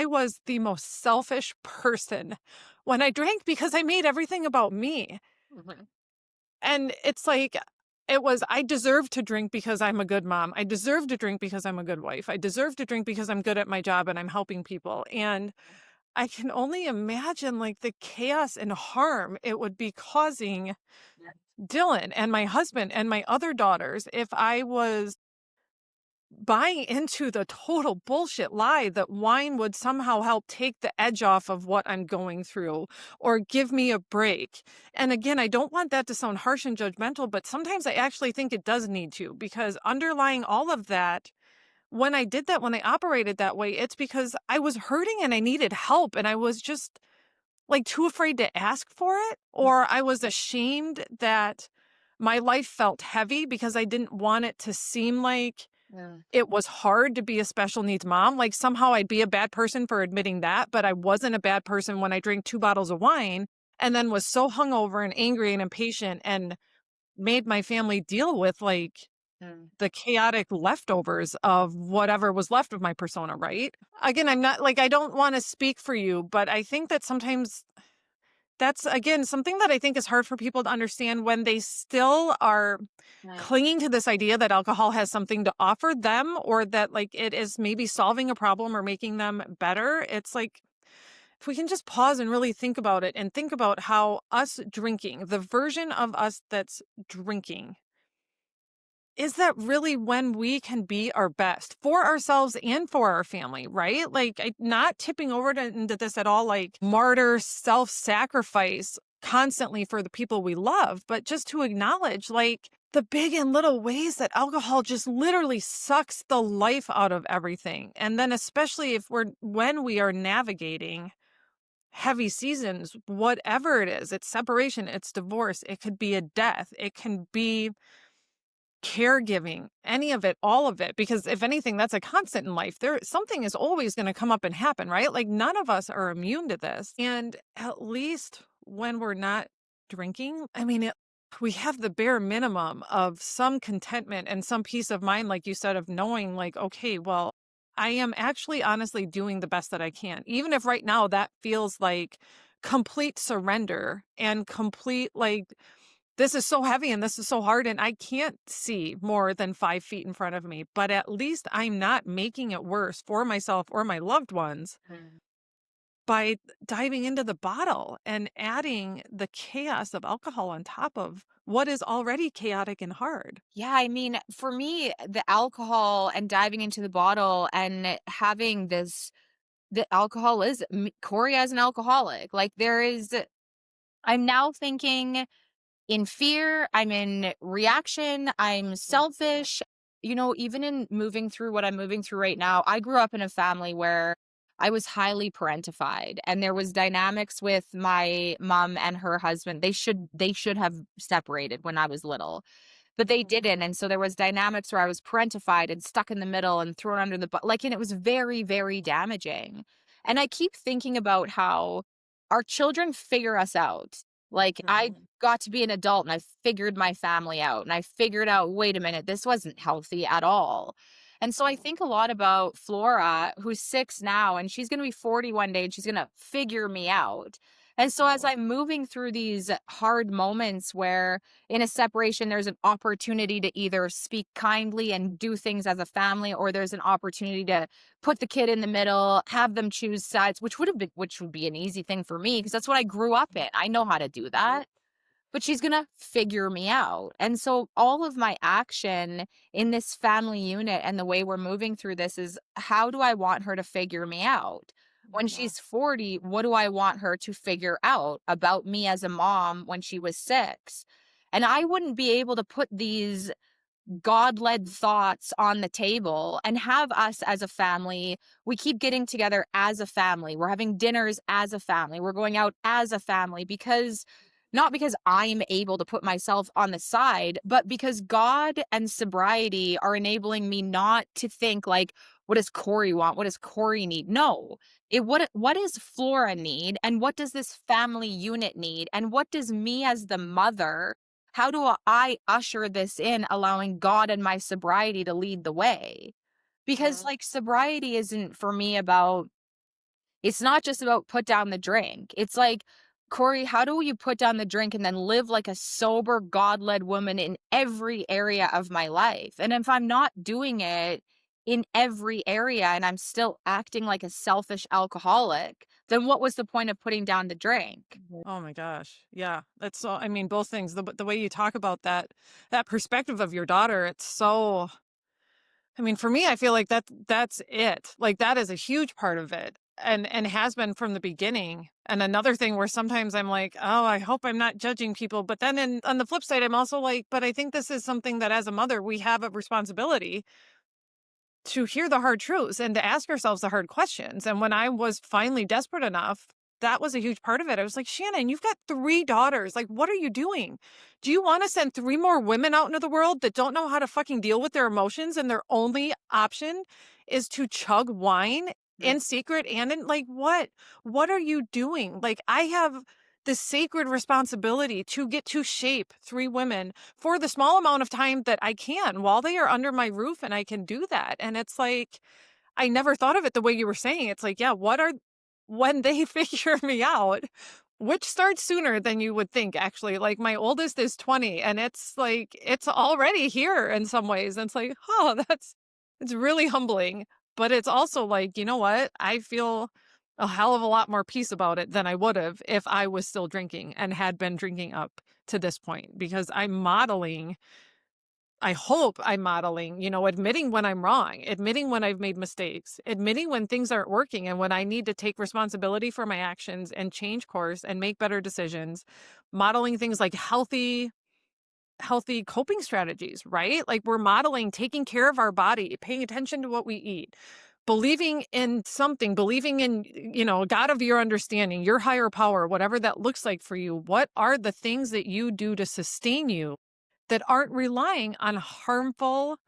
was the most selfish person when I drank because I made everything about me. Mhm. And it's like, I deserve to drink because I'm a good mom. I deserve to drink because I'm a good wife. I deserve to drink because I'm good at my job and I'm helping people. And I can only imagine like the chaos and harm it would be causing Dylan and my husband and my other daughters if I was buying into the total bullshit lie that wine would somehow help take the edge off of what I'm going through or give me a break. And again, I don't want that to sound harsh and judgmental, but sometimes I actually think it does need to because underlying all of that, when I did that, when I operated that way, it's because I was hurting and I needed help and I was just like too afraid to ask for it or I was ashamed that my life felt heavy because I didn't want it to seem like Yeah. it was hard to be a special needs mom. Like somehow I'd be a bad person for admitting that, but I wasn't a bad person when I drank 2 bottles of wine and then was so hungover and angry and impatient and made my family deal with like Mm. the chaotic leftovers of whatever was left of my persona, right? Again, I'm not like I don't want to speak for you, but I think that sometimes that's again something that I think is hard for people to understand when they still are Right. clinging to this idea that alcohol has something to offer them or that like it is maybe solving a problem or making them better. It's like if we can just pause and really think about it and think about how us drinking, the version of us that's drinking, is that really when we can be our best for ourselves and for our family, right? Like, not tipping over into this at all, like martyr self sacrifice constantly for the people we love, but just to acknowledge, like, the big and little ways that alcohol just literally sucks the life out of everything. And then, especially when we are navigating heavy seasons, whatever it is, it's separation, it's divorce, it could be a death, it can be caregiving, any of it, all of it, because if anything, that's a constant in life. Something is always going to come up and happen, right? Like none of us are immune to this. And at least when we're not drinking, I mean, we have the bare minimum of some contentment and some peace of mind, like you said, of knowing like, okay, well, I am actually honestly doing the best that I can. Even if right now that feels like complete surrender and complete like this is so heavy and this is so hard and I can't see more than 5 feet in front of me, but at least I'm not making it worse for myself or my loved ones Mm. by diving into the bottle and adding the chaos of alcohol on top of what is already chaotic and hard. Yeah, I mean, for me, the alcohol and diving into the bottle and having the alcohol is Corey as an alcoholic. Like I'm now thinking in fear, I'm in reaction, I'm selfish. You know, even in moving through what I'm moving through right now, I grew up in a family where I was highly parentified and there was dynamics with my mom and her husband. They should have separated when I was little. but they didn't. And so there was dynamics where I was parentified and stuck in the middle and thrown under the bus. Like, and it was very, very damaging. And I keep thinking about how our children figure us out. Like, I got to be an adult and I figured my family out and I figured out, wait a minute, this wasn't healthy at all. And so I think a lot about Flora, who's 6 now, and she's going to be 40 one day and she's going to figure me out. And so as I'm moving through these hard moments where in a separation, there's an opportunity to either speak kindly and do things as a family, or there's an opportunity to put the kid in the middle, have them choose sides, which would be an easy thing for me because that's what I grew up in. I know how to do that. But she's going to figure me out. And so all of my action in this family unit and the way we're moving through this is, how do I want her to figure me out? When she's 40, what do I want her to figure out about me as a mom when she was 6? And I wouldn't be able to put these God-led thoughts on the table and have us as a family. We keep getting together as a family. We're having dinners as a family. We're going out as a family because not because I'm able to put myself on the side, but because God and sobriety are enabling me not to think like, what does Kori want? What does Kori need? No. What does Flora need? And what does this family unit need? And what does me as the mother, how do I usher this in, allowing God and my sobriety to lead the way? Because like sobriety isn't for me about, it's not just about put down the drink. It's like, Kori, how do you put down the drink and then live like a sober, God-led woman in every area of my life? And if I'm not doing it in every area and I'm still acting like a selfish alcoholic, then what was the point of putting down the drink? Oh my gosh. Yeah. That's so, I mean, both things. The way you talk about that perspective of your daughter, it's so, I mean, for me, I feel like that's it. Like that is a huge part of it. And has been from the beginning. And another thing where sometimes I'm like, oh, I hope I'm not judging people. But then on the flip side, I'm also like, but I think this is something that as a mother, we have a responsibility to hear the hard truths and to ask ourselves the hard questions. And when I was finally desperate enough, that was a huge part of it. I was like, Shannon, you've got 3 daughters. Like, what are you doing? Do you want to send 3 more women out into the world that don't know how to fucking deal with their emotions and their only option is to chug wine in secret and in like what? What are you doing? Like, I have the sacred responsibility to get to shape 3 women for the small amount of time that I can while they are under my roof, and I can do that. And it's like, I never thought of it the way you were saying. It's like, yeah, when they figure me out, which starts sooner than you would think, actually. Like my oldest is 20 and it's like, it's already here in some ways. And it's like, oh, it's really humbling. But it's also like, you know what? I feel a hell of a lot more peace about it than I would have if I was still drinking and had been drinking up to this point, because I hope I'm modeling, admitting when I'm wrong, admitting when I've made mistakes, admitting when things aren't working and when I need to take responsibility for my actions and change course and make better decisions, modeling things like healthy coping strategies, right? Like we're modeling taking care of our body, paying attention to what we eat, believing in something, believing in, God of your understanding, your higher power, whatever that looks like for you. What are the things that you do to sustain you that aren't relying on harmful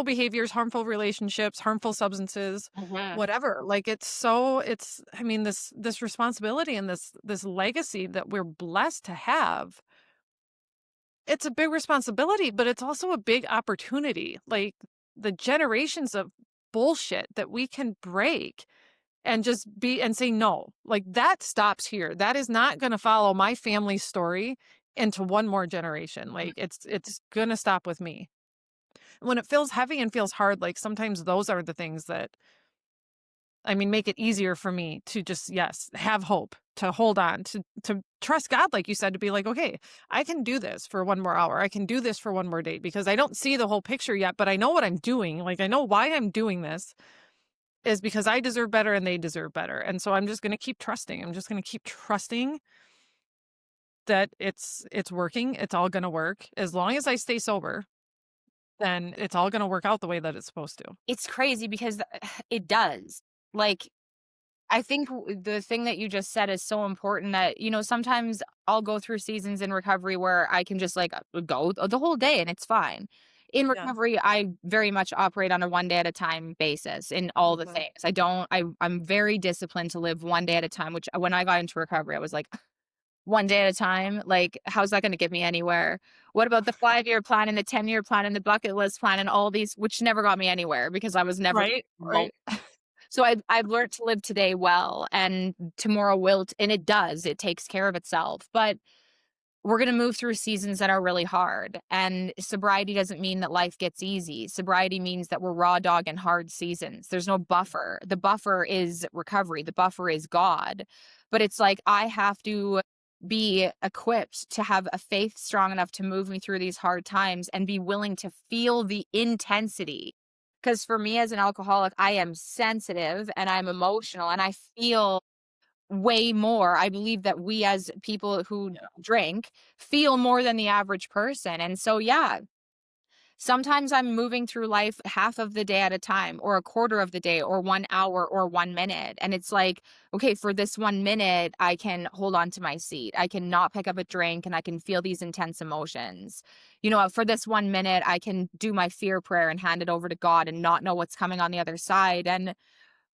behaviors, harmful relationships, harmful substances, whatever. Like I mean, this responsibility and this legacy that we're blessed to have. It's a big responsibility, but it's also a big opportunity. Like the generations of bullshit that we can break and just be and say no. Like that stops here. That is not going to follow my family's story into one more generation. Like it's going to stop with me. When it feels heavy and feels hard, like sometimes those are the things that, I mean, make it easier for me to just, yes, have hope, to hold on, to trust God, like you said, to be like, okay, I can do this for 1 more hour. I can do this for 1 more day because I don't see the whole picture yet, but I know what I'm doing. Like, I know why I'm doing this is because I deserve better and they deserve better. And so I'm just going to keep trusting. I'm just going to keep trusting that it's working. It's all going to work. As long as I stay sober, then it's all going to work out the way that it's supposed to. It's crazy because it does. Like, I think the thing that you just said is so important that, sometimes I'll go through seasons in recovery where I can just like go the whole day and it's fine. In Yeah. recovery, I very much operate on a one day at a time basis in all the Okay. things. I'm very disciplined to live one day at a time, which when I got into recovery, I was like, one day at a time, like, how's that gonna get me anywhere? What about the 5-year plan and the 10-year plan and the bucket list plan and all these, which never got me anywhere because I was never Right. mo Right. so I've learned to live today well, and tomorrow will and it does, it takes care of itself, but we're going to move through seasons that are really hard. And sobriety doesn't mean that life gets easy. Sobriety means that we're raw dog in hard seasons. There's no buffer. The buffer is recovery, the buffer is God. But it's like I have to be equipped to have a faith strong enough to move me through these hard times and be willing to feel the intensity. Because for me as an alcoholic, I am sensitive and I'm emotional and I feel way more. I believe that we as people who Yeah. drink feel more than the average person. And so, yeah, sometimes I'm moving through life half of the day at a time, or a quarter of the day, or 1 hour, or 1 minute. And it's like, okay, for this 1 minute, I can hold on to my seat. I can not pick up a drink and I can feel these intense emotions. For this 1 minute, I can do my fear prayer and hand it over to God and not know what's coming on the other side. And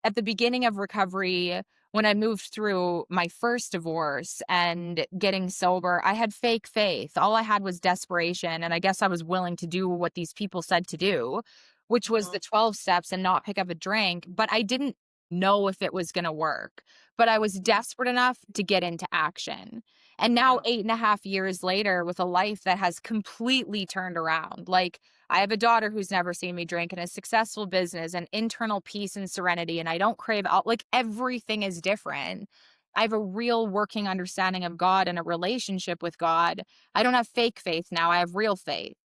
at the beginning of recovery, when I moved through my first divorce and getting sober, I had fake faith. All I had was desperation. And I guess I was willing to do what these people said to do, which was Uh, the 12 steps and not pick up a drink. But I didn't know if it was going to work. But I was desperate enough to get into action. And now, yeah. 8.5 years later, with a life that has completely turned around, like, I have a daughter who's never seen me drink and a successful business and internal peace and serenity. And I don't crave out, like, everything is different. I have a real working understanding of God and a relationship with God. I don't have fake faith now. I have real faith.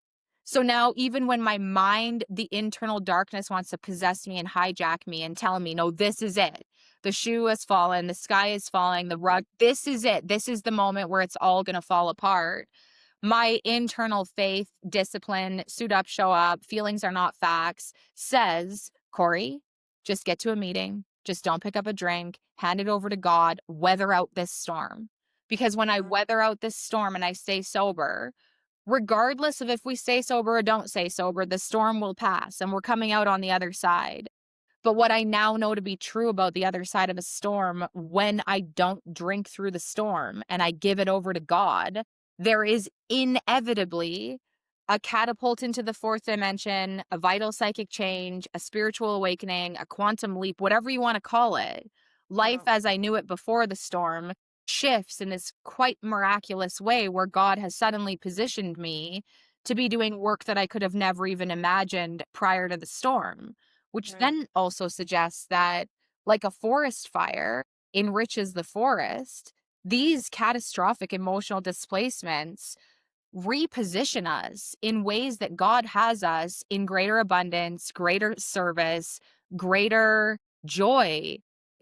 So now, even when my mind, the internal darkness wants to possess me and hijack me and tell me, no, this is it. The shoe has fallen, the sky is falling, the rug, this is it. This is the moment where it's all going to fall apart. My internal faith, discipline, suit up, show up, feelings are not facts, says, Kori, just get to a meeting. Just don't pick up a drink, hand it over to God, weather out this storm. Because when I Mhm. weather out this storm and I stay sober, regardless of if we stay sober or don't stay sober, the storm will pass and we're coming out on the other side. But what I now know to be true about the other side of a storm, when I don't drink through the storm and I give it over to God, there is inevitably a catapult into the fourth dimension, a vital psychic change, a spiritual awakening, a quantum leap, whatever you want to call it. Life Yeah. as I knew it before the storm shifts in this quite miraculous way where God has suddenly positioned me to be doing work that I could have never even imagined prior to the storm, which Right. then also suggests that, like a forest fire enriches the forest, these catastrophic emotional displacements reposition us in ways that God has us in greater abundance, greater service, greater joy.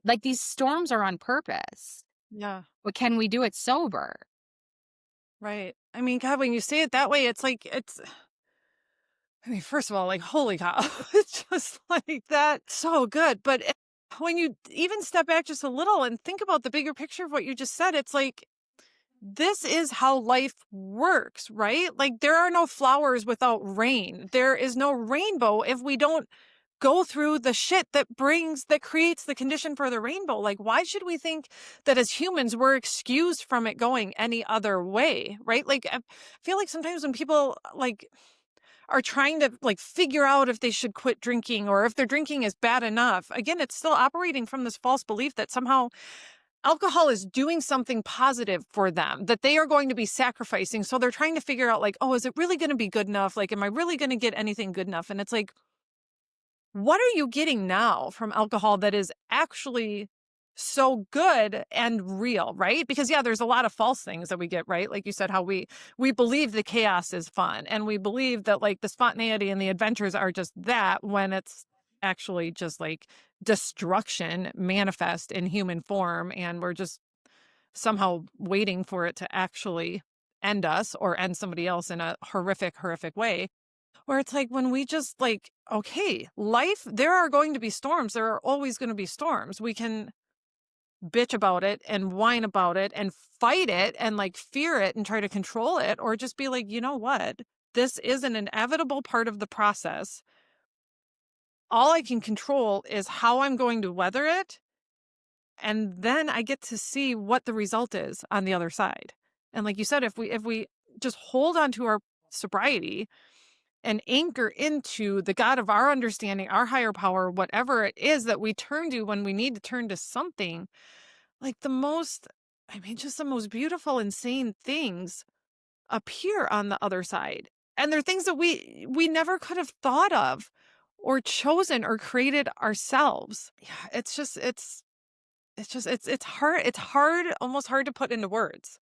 Like these storms are on purpose. Yeah. But can we do it sober? Right. I mean, God, when you say it that way, it's like I mean, first of all, like, holy cow, it's just like that. So good. But when you even step back just a little and think about the bigger picture of what you just said, it's like, this is how life works, right? Like, there are no flowers without rain. There is no rainbow if we don't go through the shit that creates the condition for the rainbow. Like, why should we think that as humans we're excused from it going any other way, right? Like, I feel like sometimes when people like are trying to like figure out if they should quit drinking or if their drinking is bad enough. Again, it's still operating from this false belief that somehow alcohol is doing something positive for them, that they are going to be sacrificing. So they're trying to figure out like, oh, is it really going to be good enough? Like, am I really going to get anything good enough? And it's like, what are you getting now from alcohol that is actually so good and real, right? Because yeah, there's a lot of false things that we get, right? Like you said, how we believe the chaos is fun and we believe that like the spontaneity and the adventures are just that when it's actually just like destruction manifest in human form and we're just somehow waiting for it to actually end us or end somebody else in a horrific way where it's like when we just like, okay, life, there are going to be storms. There are always going to be storms. We can bitch about it and whine about it and fight it and like fear it and try to control it, or just be like, you know what? This is an inevitable part of the process. All I can control is how I'm going to weather it. And then I get to see what the result is on the other side. And like you said, if we just hold on to our sobriety and anchor into the God of our understanding, our higher power, whatever it is that we turn to when we need to turn to something, like just the most beautiful, insane things appear on the other side. And they're things that we never could have thought of or chosen or created ourselves. Yeah, it's hard. It's hard, almost hard to put into words.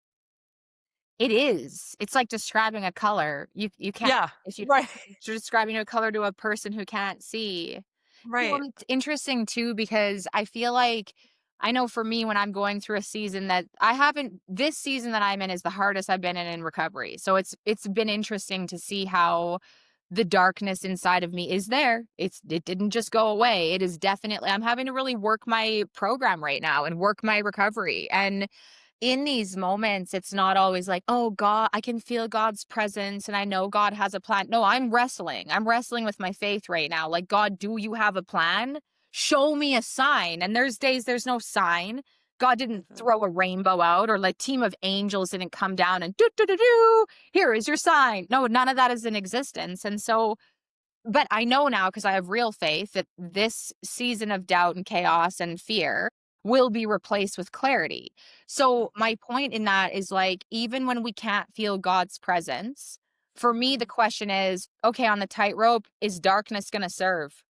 It is. It's like describing a color. You can't Yeah. if you Right. you're describing a color to a person who can't see. Well, Right. it's interesting too because I feel like I know for me when I'm going through a season that I haven't this season that I'm in is the hardest I've been in recovery. So it's been interesting to see how the darkness inside of me is there. It didn't just go away. It is definitely I'm having to really work my program right now and work my recovery. And in these moments, it's not always like, oh, God, I can feel God's presence and I know God has a plan. No, I'm wrestling. I'm wrestling with my faith right now. Like, God, do you have a plan? Show me a sign. And there's days there's no sign. God didn't Mhm. throw a rainbow out or like team of angels didn't come down and do, do, do, do. Here is your sign. No, none of that is in existence. And so but I know now because I have real faith that this season of doubt and chaos and fear will be replaced with clarity. So my point in that is like, even when we can't feel God's presence, for me, the Mhm. question is, okay, on the tightrope, is darkness going to serve?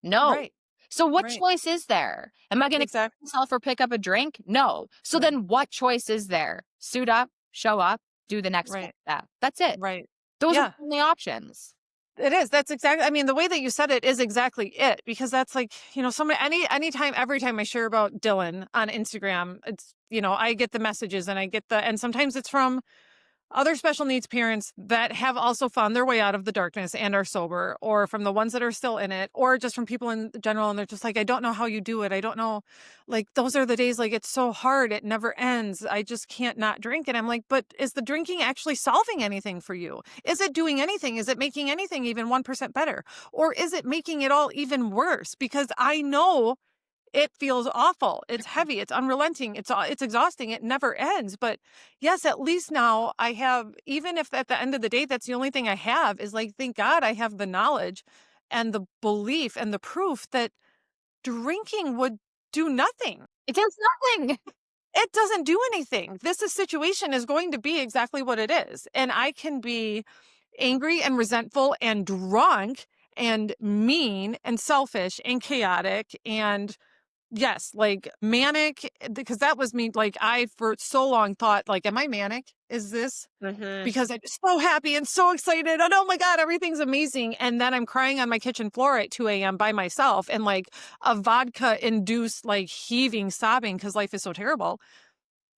No. Right. So what Right. choice is there? Am I going to Exactly. myself or pick up a drink? No. So Right. then what choice is there? Suit up, show up, do the next Right. step. That's it. Right. Those are the Yeah. only options. It is. That's exactly, I mean, the way that you said it is exactly it, because that's like, somebody, anytime, every time I share about Dylan on Instagram, it's, I get the messages and and sometimes it's from other special needs parents that have also found their way out of the darkness and are sober, or from the ones that are still in it, or just from people in general. And they're just like, I don't know how you do it. I don't know. Like, those are the days, like, it's so hard. It never ends. I just can't not drink. And I'm like, but is the drinking actually solving anything for you? Is it doing anything? Is it making anything even 1% better? Or is it making it all even worse? Because I know it feels awful. It's heavy. It's unrelenting. It's exhausting. It never ends. But yes, at least now I have, even if at the end of the day, that's the only thing I have, is like, thank God I have the knowledge and the belief and the proof that drinking would do nothing. It does nothing. It doesn't do anything. Situation is going to be exactly what it is. And I can be angry and resentful and drunk and mean and selfish and chaotic and, yes, like, manic, because that was me. Like, I for so long thought, like, am I manic? Is this Mhm. because I'm so happy and so excited and, oh my God, everything's amazing. And then I'm crying on my kitchen floor at 2 a.m. by myself and like a vodka induced like heaving, sobbing because life is so terrible.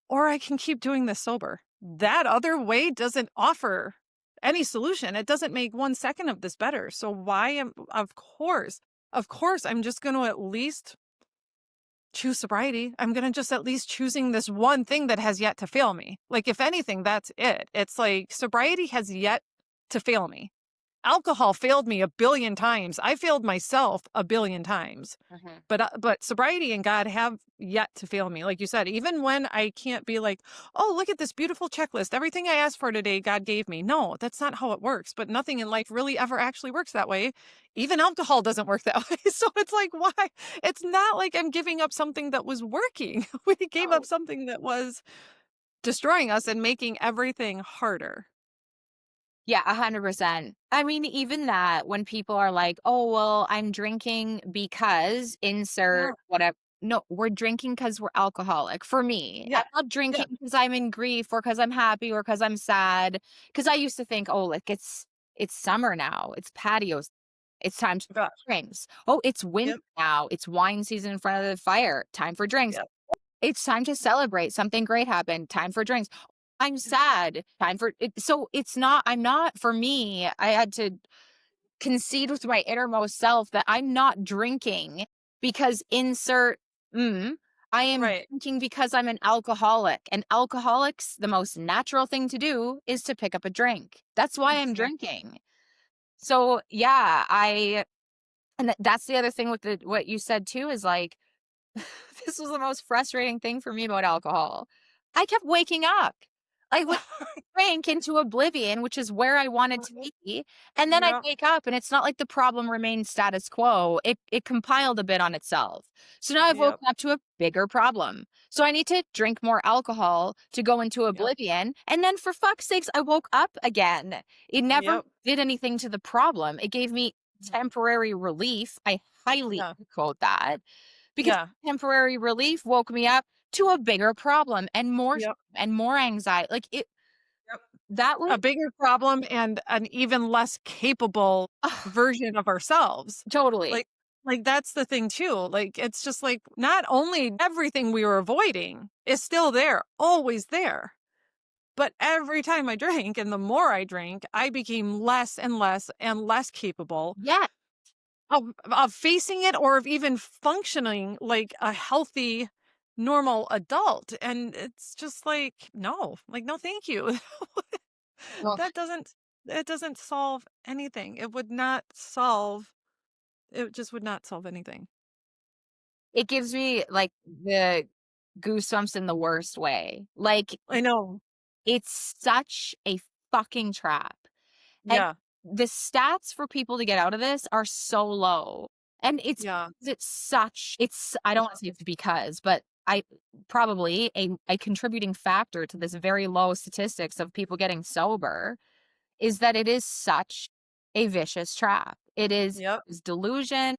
Or I can keep doing this sober. That other way doesn't offer any solution. It doesn't make 1 second of this better. So of course, I'm just going to at least choose sobriety. I'm going to just at least choosing this one thing that has yet to fail me. Like, if anything, that's it. It's like sobriety has yet to fail me. Alcohol failed me a billion times. I failed myself a billion times. Mhm. But sobriety and God have yet to fail me. Like you said, even when I can't be like, oh, look at this beautiful checklist. Everything I asked for today, God gave me. No, that's not how it works. But nothing in life really ever actually works that way. Even alcohol doesn't work that way. So it's like, why? It's not like I'm giving up something that was working. We gave up Oh. something that was destroying us and making everything harder. Yeah, 100%. I mean, even that when people are like, "Oh, well, I'm drinking because Yeah. insert whatever." No, we're drinking because 'cause we're alcoholic. For me, I'm Yeah. not Yeah. drinking because 'cause I'm in grief or because 'cause I'm happy or because 'cause I'm sad. Because I used to think, "Oh, like, it's summer now. It's patios. It's time to Gosh. drinks. Oh, it's winter Yep. now. It's wine season in front of the fire. Time for drinks." Yep. It's time to celebrate. Something great happened. Time for drinks. I'm sad. Time for it. So it's not, I'm not, for me, I had to concede with my innermost self that I'm not drinking because insert, mm, I am Right. drinking because I'm an alcoholic. And alcoholics, the most natural thing to do is to pick up a drink. That's why I'm Exactly. drinking. So yeah, and that's the other thing with what you said too is like, this was the most frustrating thing for me about alcohol. I kept waking up. I would drink into oblivion, which is where I wanted to be, and then I'd Yep. wake up, and it's not like the problem remained status quo. It compiled a bit on itself. So now I've Yep. woken up to a bigger problem. So I need to drink more alcohol to go into Yep. oblivion, and then for fuck's sakes, I woke up again. It never Yep. did anything to the problem. It gave me temporary relief. I highly Yeah. quote that because Yeah. temporary relief woke me up to a bigger problem Yep. and more anxiety. Like it Yep. that was A bigger problem and an even less capable version of ourselves. totally. Like that's the thing too. Like it's just like not only everything we were avoiding is still there, always there. But every time I drank and the more I drank, I became less and less and less capable Yeah. of facing it or of even functioning like a healthy, normal adult. And it's just like, no, thank you. Well, That doesn't it doesn't solve anything. It would not solve it just would not solve anything. it gives me like the goosebumps in the worst way. Like I know. it's such a fucking trap. And Yeah. the stats for people to get out of this are so low. And Yeah. it's I don't want to say it's because, but I probably a contributing factor to this very low statistics of people getting sober is that it is such a vicious trap. Yep. Is delusion,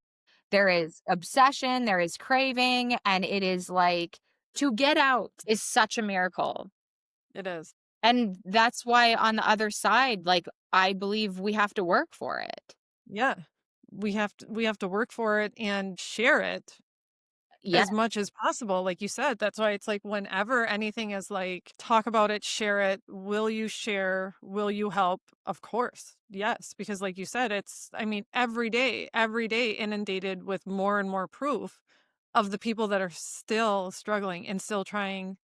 there is obsession, there is craving, and it is like to get out is such a miracle. It is. And that's why on the other side, like I believe we have to work for it. Yeah. We have to work for it and share it Yeah, as much as possible, like you said. That's why it's like whenever anything is like, talk about it, share it. Will you share? Will you help? Of course. Yes. Because like you said, I mean, every day inundated with more and more proof of the people that are still struggling and still trying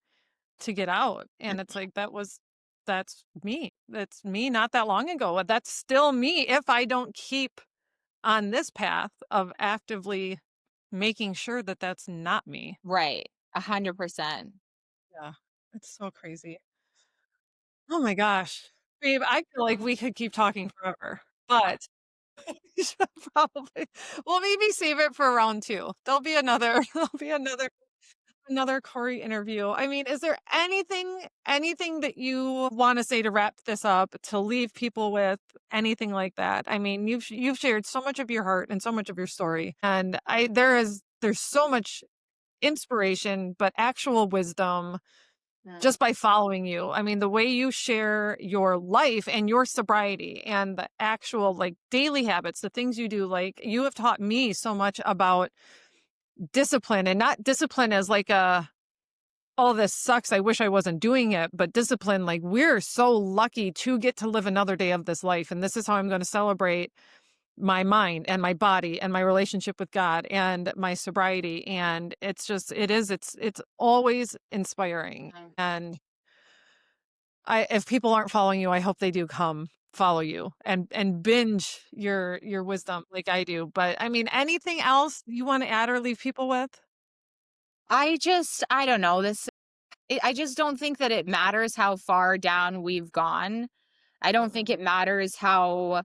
to get out. And it's like, that's me. That's me not that long ago. That's still me if I don't keep on this path of actively making sure that that's not me. right. 100%. Yeah. It's so crazy. Oh my gosh. Babe, I feel like we could keep talking forever, but we should probably we'll maybe save it for round 2. There'll be another Corey interview. I mean, is there anything that you want to say to wrap this up, to leave people with, anything like that? I mean, you've shared so much of your heart and so much of your story, and there's so much inspiration, but actual wisdom Mm. just by following you. I mean, the way you share your life and your sobriety and the actual like daily habits, the things you do, like you have taught me so much about discipline, and not discipline as like oh, this sucks, I wish I wasn't doing it, but discipline, like we're so lucky to get to live another day of this life. And this is how I'm going to celebrate my mind and my body and my relationship with God and my sobriety. And it's always inspiring. Mm. And if people aren't following you, I hope they do come follow you and binge your wisdom like I do. But I mean, anything else you want to add or leave people with? I don't know I just don't think that it matters how far down we've gone. I don't think it matters how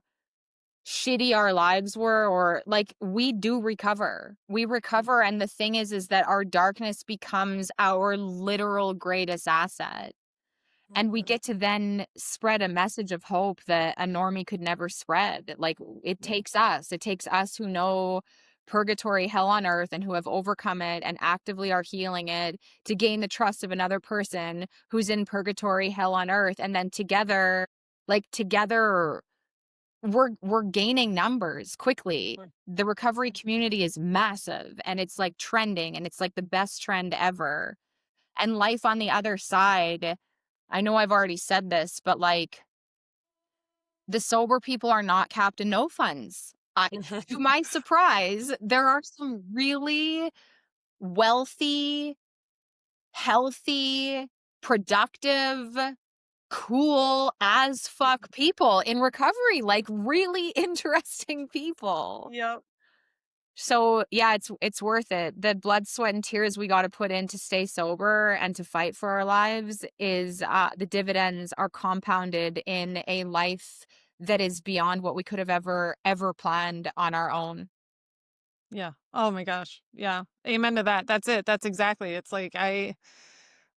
shitty our lives were or like we do recover. We recover and the thing is that our darkness becomes our literal greatest asset. And we get to then spread a message of hope that a normie could never spread. Like it takes us who know purgatory, hell on earth, and who have overcome it and actively are healing it to gain the trust of another person who's in purgatory, hell on earth. And then together, we're gaining numbers quickly. The recovery community is massive and it's like trending and it's like the best trend ever. And life on the other side, I know I've already said this, but like the sober people are not Captain No Funds. To my surprise, there are some really wealthy healthy, productive, cool as fuck people in recovery, like really interesting people. Yep. So yeah, it's worth it. The blood, sweat, and tears we got to put in to stay sober and to fight for our lives is the dividends are compounded in a life that is beyond what we could have ever planned on our own. Yeah. Oh my gosh. Yeah. Amen to that. That's it. That's exactly. It's like I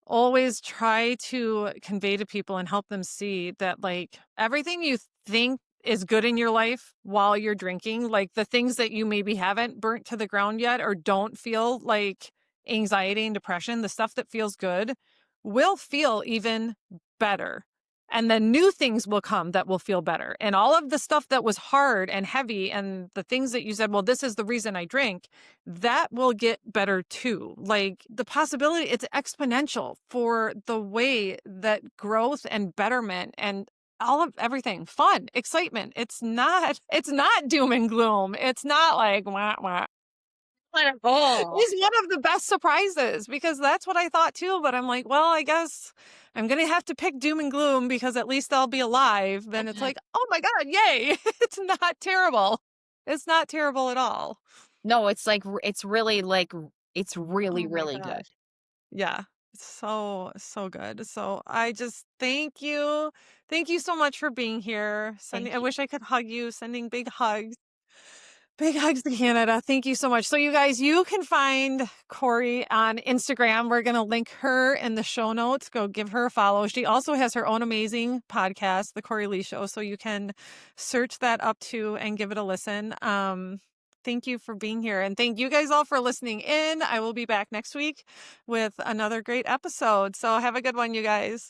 always try to convey to people and help them see that like everything you think is good in your life while you're drinking, like the things that you maybe haven't burnt to the ground yet or don't feel like anxiety and depression, the stuff that feels good will feel even better. And then new things will come that will feel better. And all of the stuff that was hard and heavy and the things that you said, well, this is the reason I drink, that will get better too. Like the possibility, it's exponential for the way that growth and betterment and all of everything, fun, excitement. It's not doom and gloom. It's not like wah, wah. Wonderful. It's one of the best surprises because that's what I thought too. But I'm like, well, I guess I'm going to have to pick doom and gloom because at least I'll be alive. Then it's like, oh my God, yay. It's not terrible. It's not terrible at all. No, it's like it's really like it's really Oh my really good. gosh. Yeah. So, so good. So I just thank you. Thank you so much for being here. I Thank you. wish I could hug you, sending big hugs. Big hugs to Canada. Thank you so much. So, you guys, you can find Kori on Instagram. We're going to link her in the show notes. Go give her a follow. She also has her own amazing podcast, The Kori Leigh Show. So, you can search that up too and give it a listen. Thank you for being here. And thank you guys all for listening in. I will be back next week with another great episode. So, have a good one, you guys.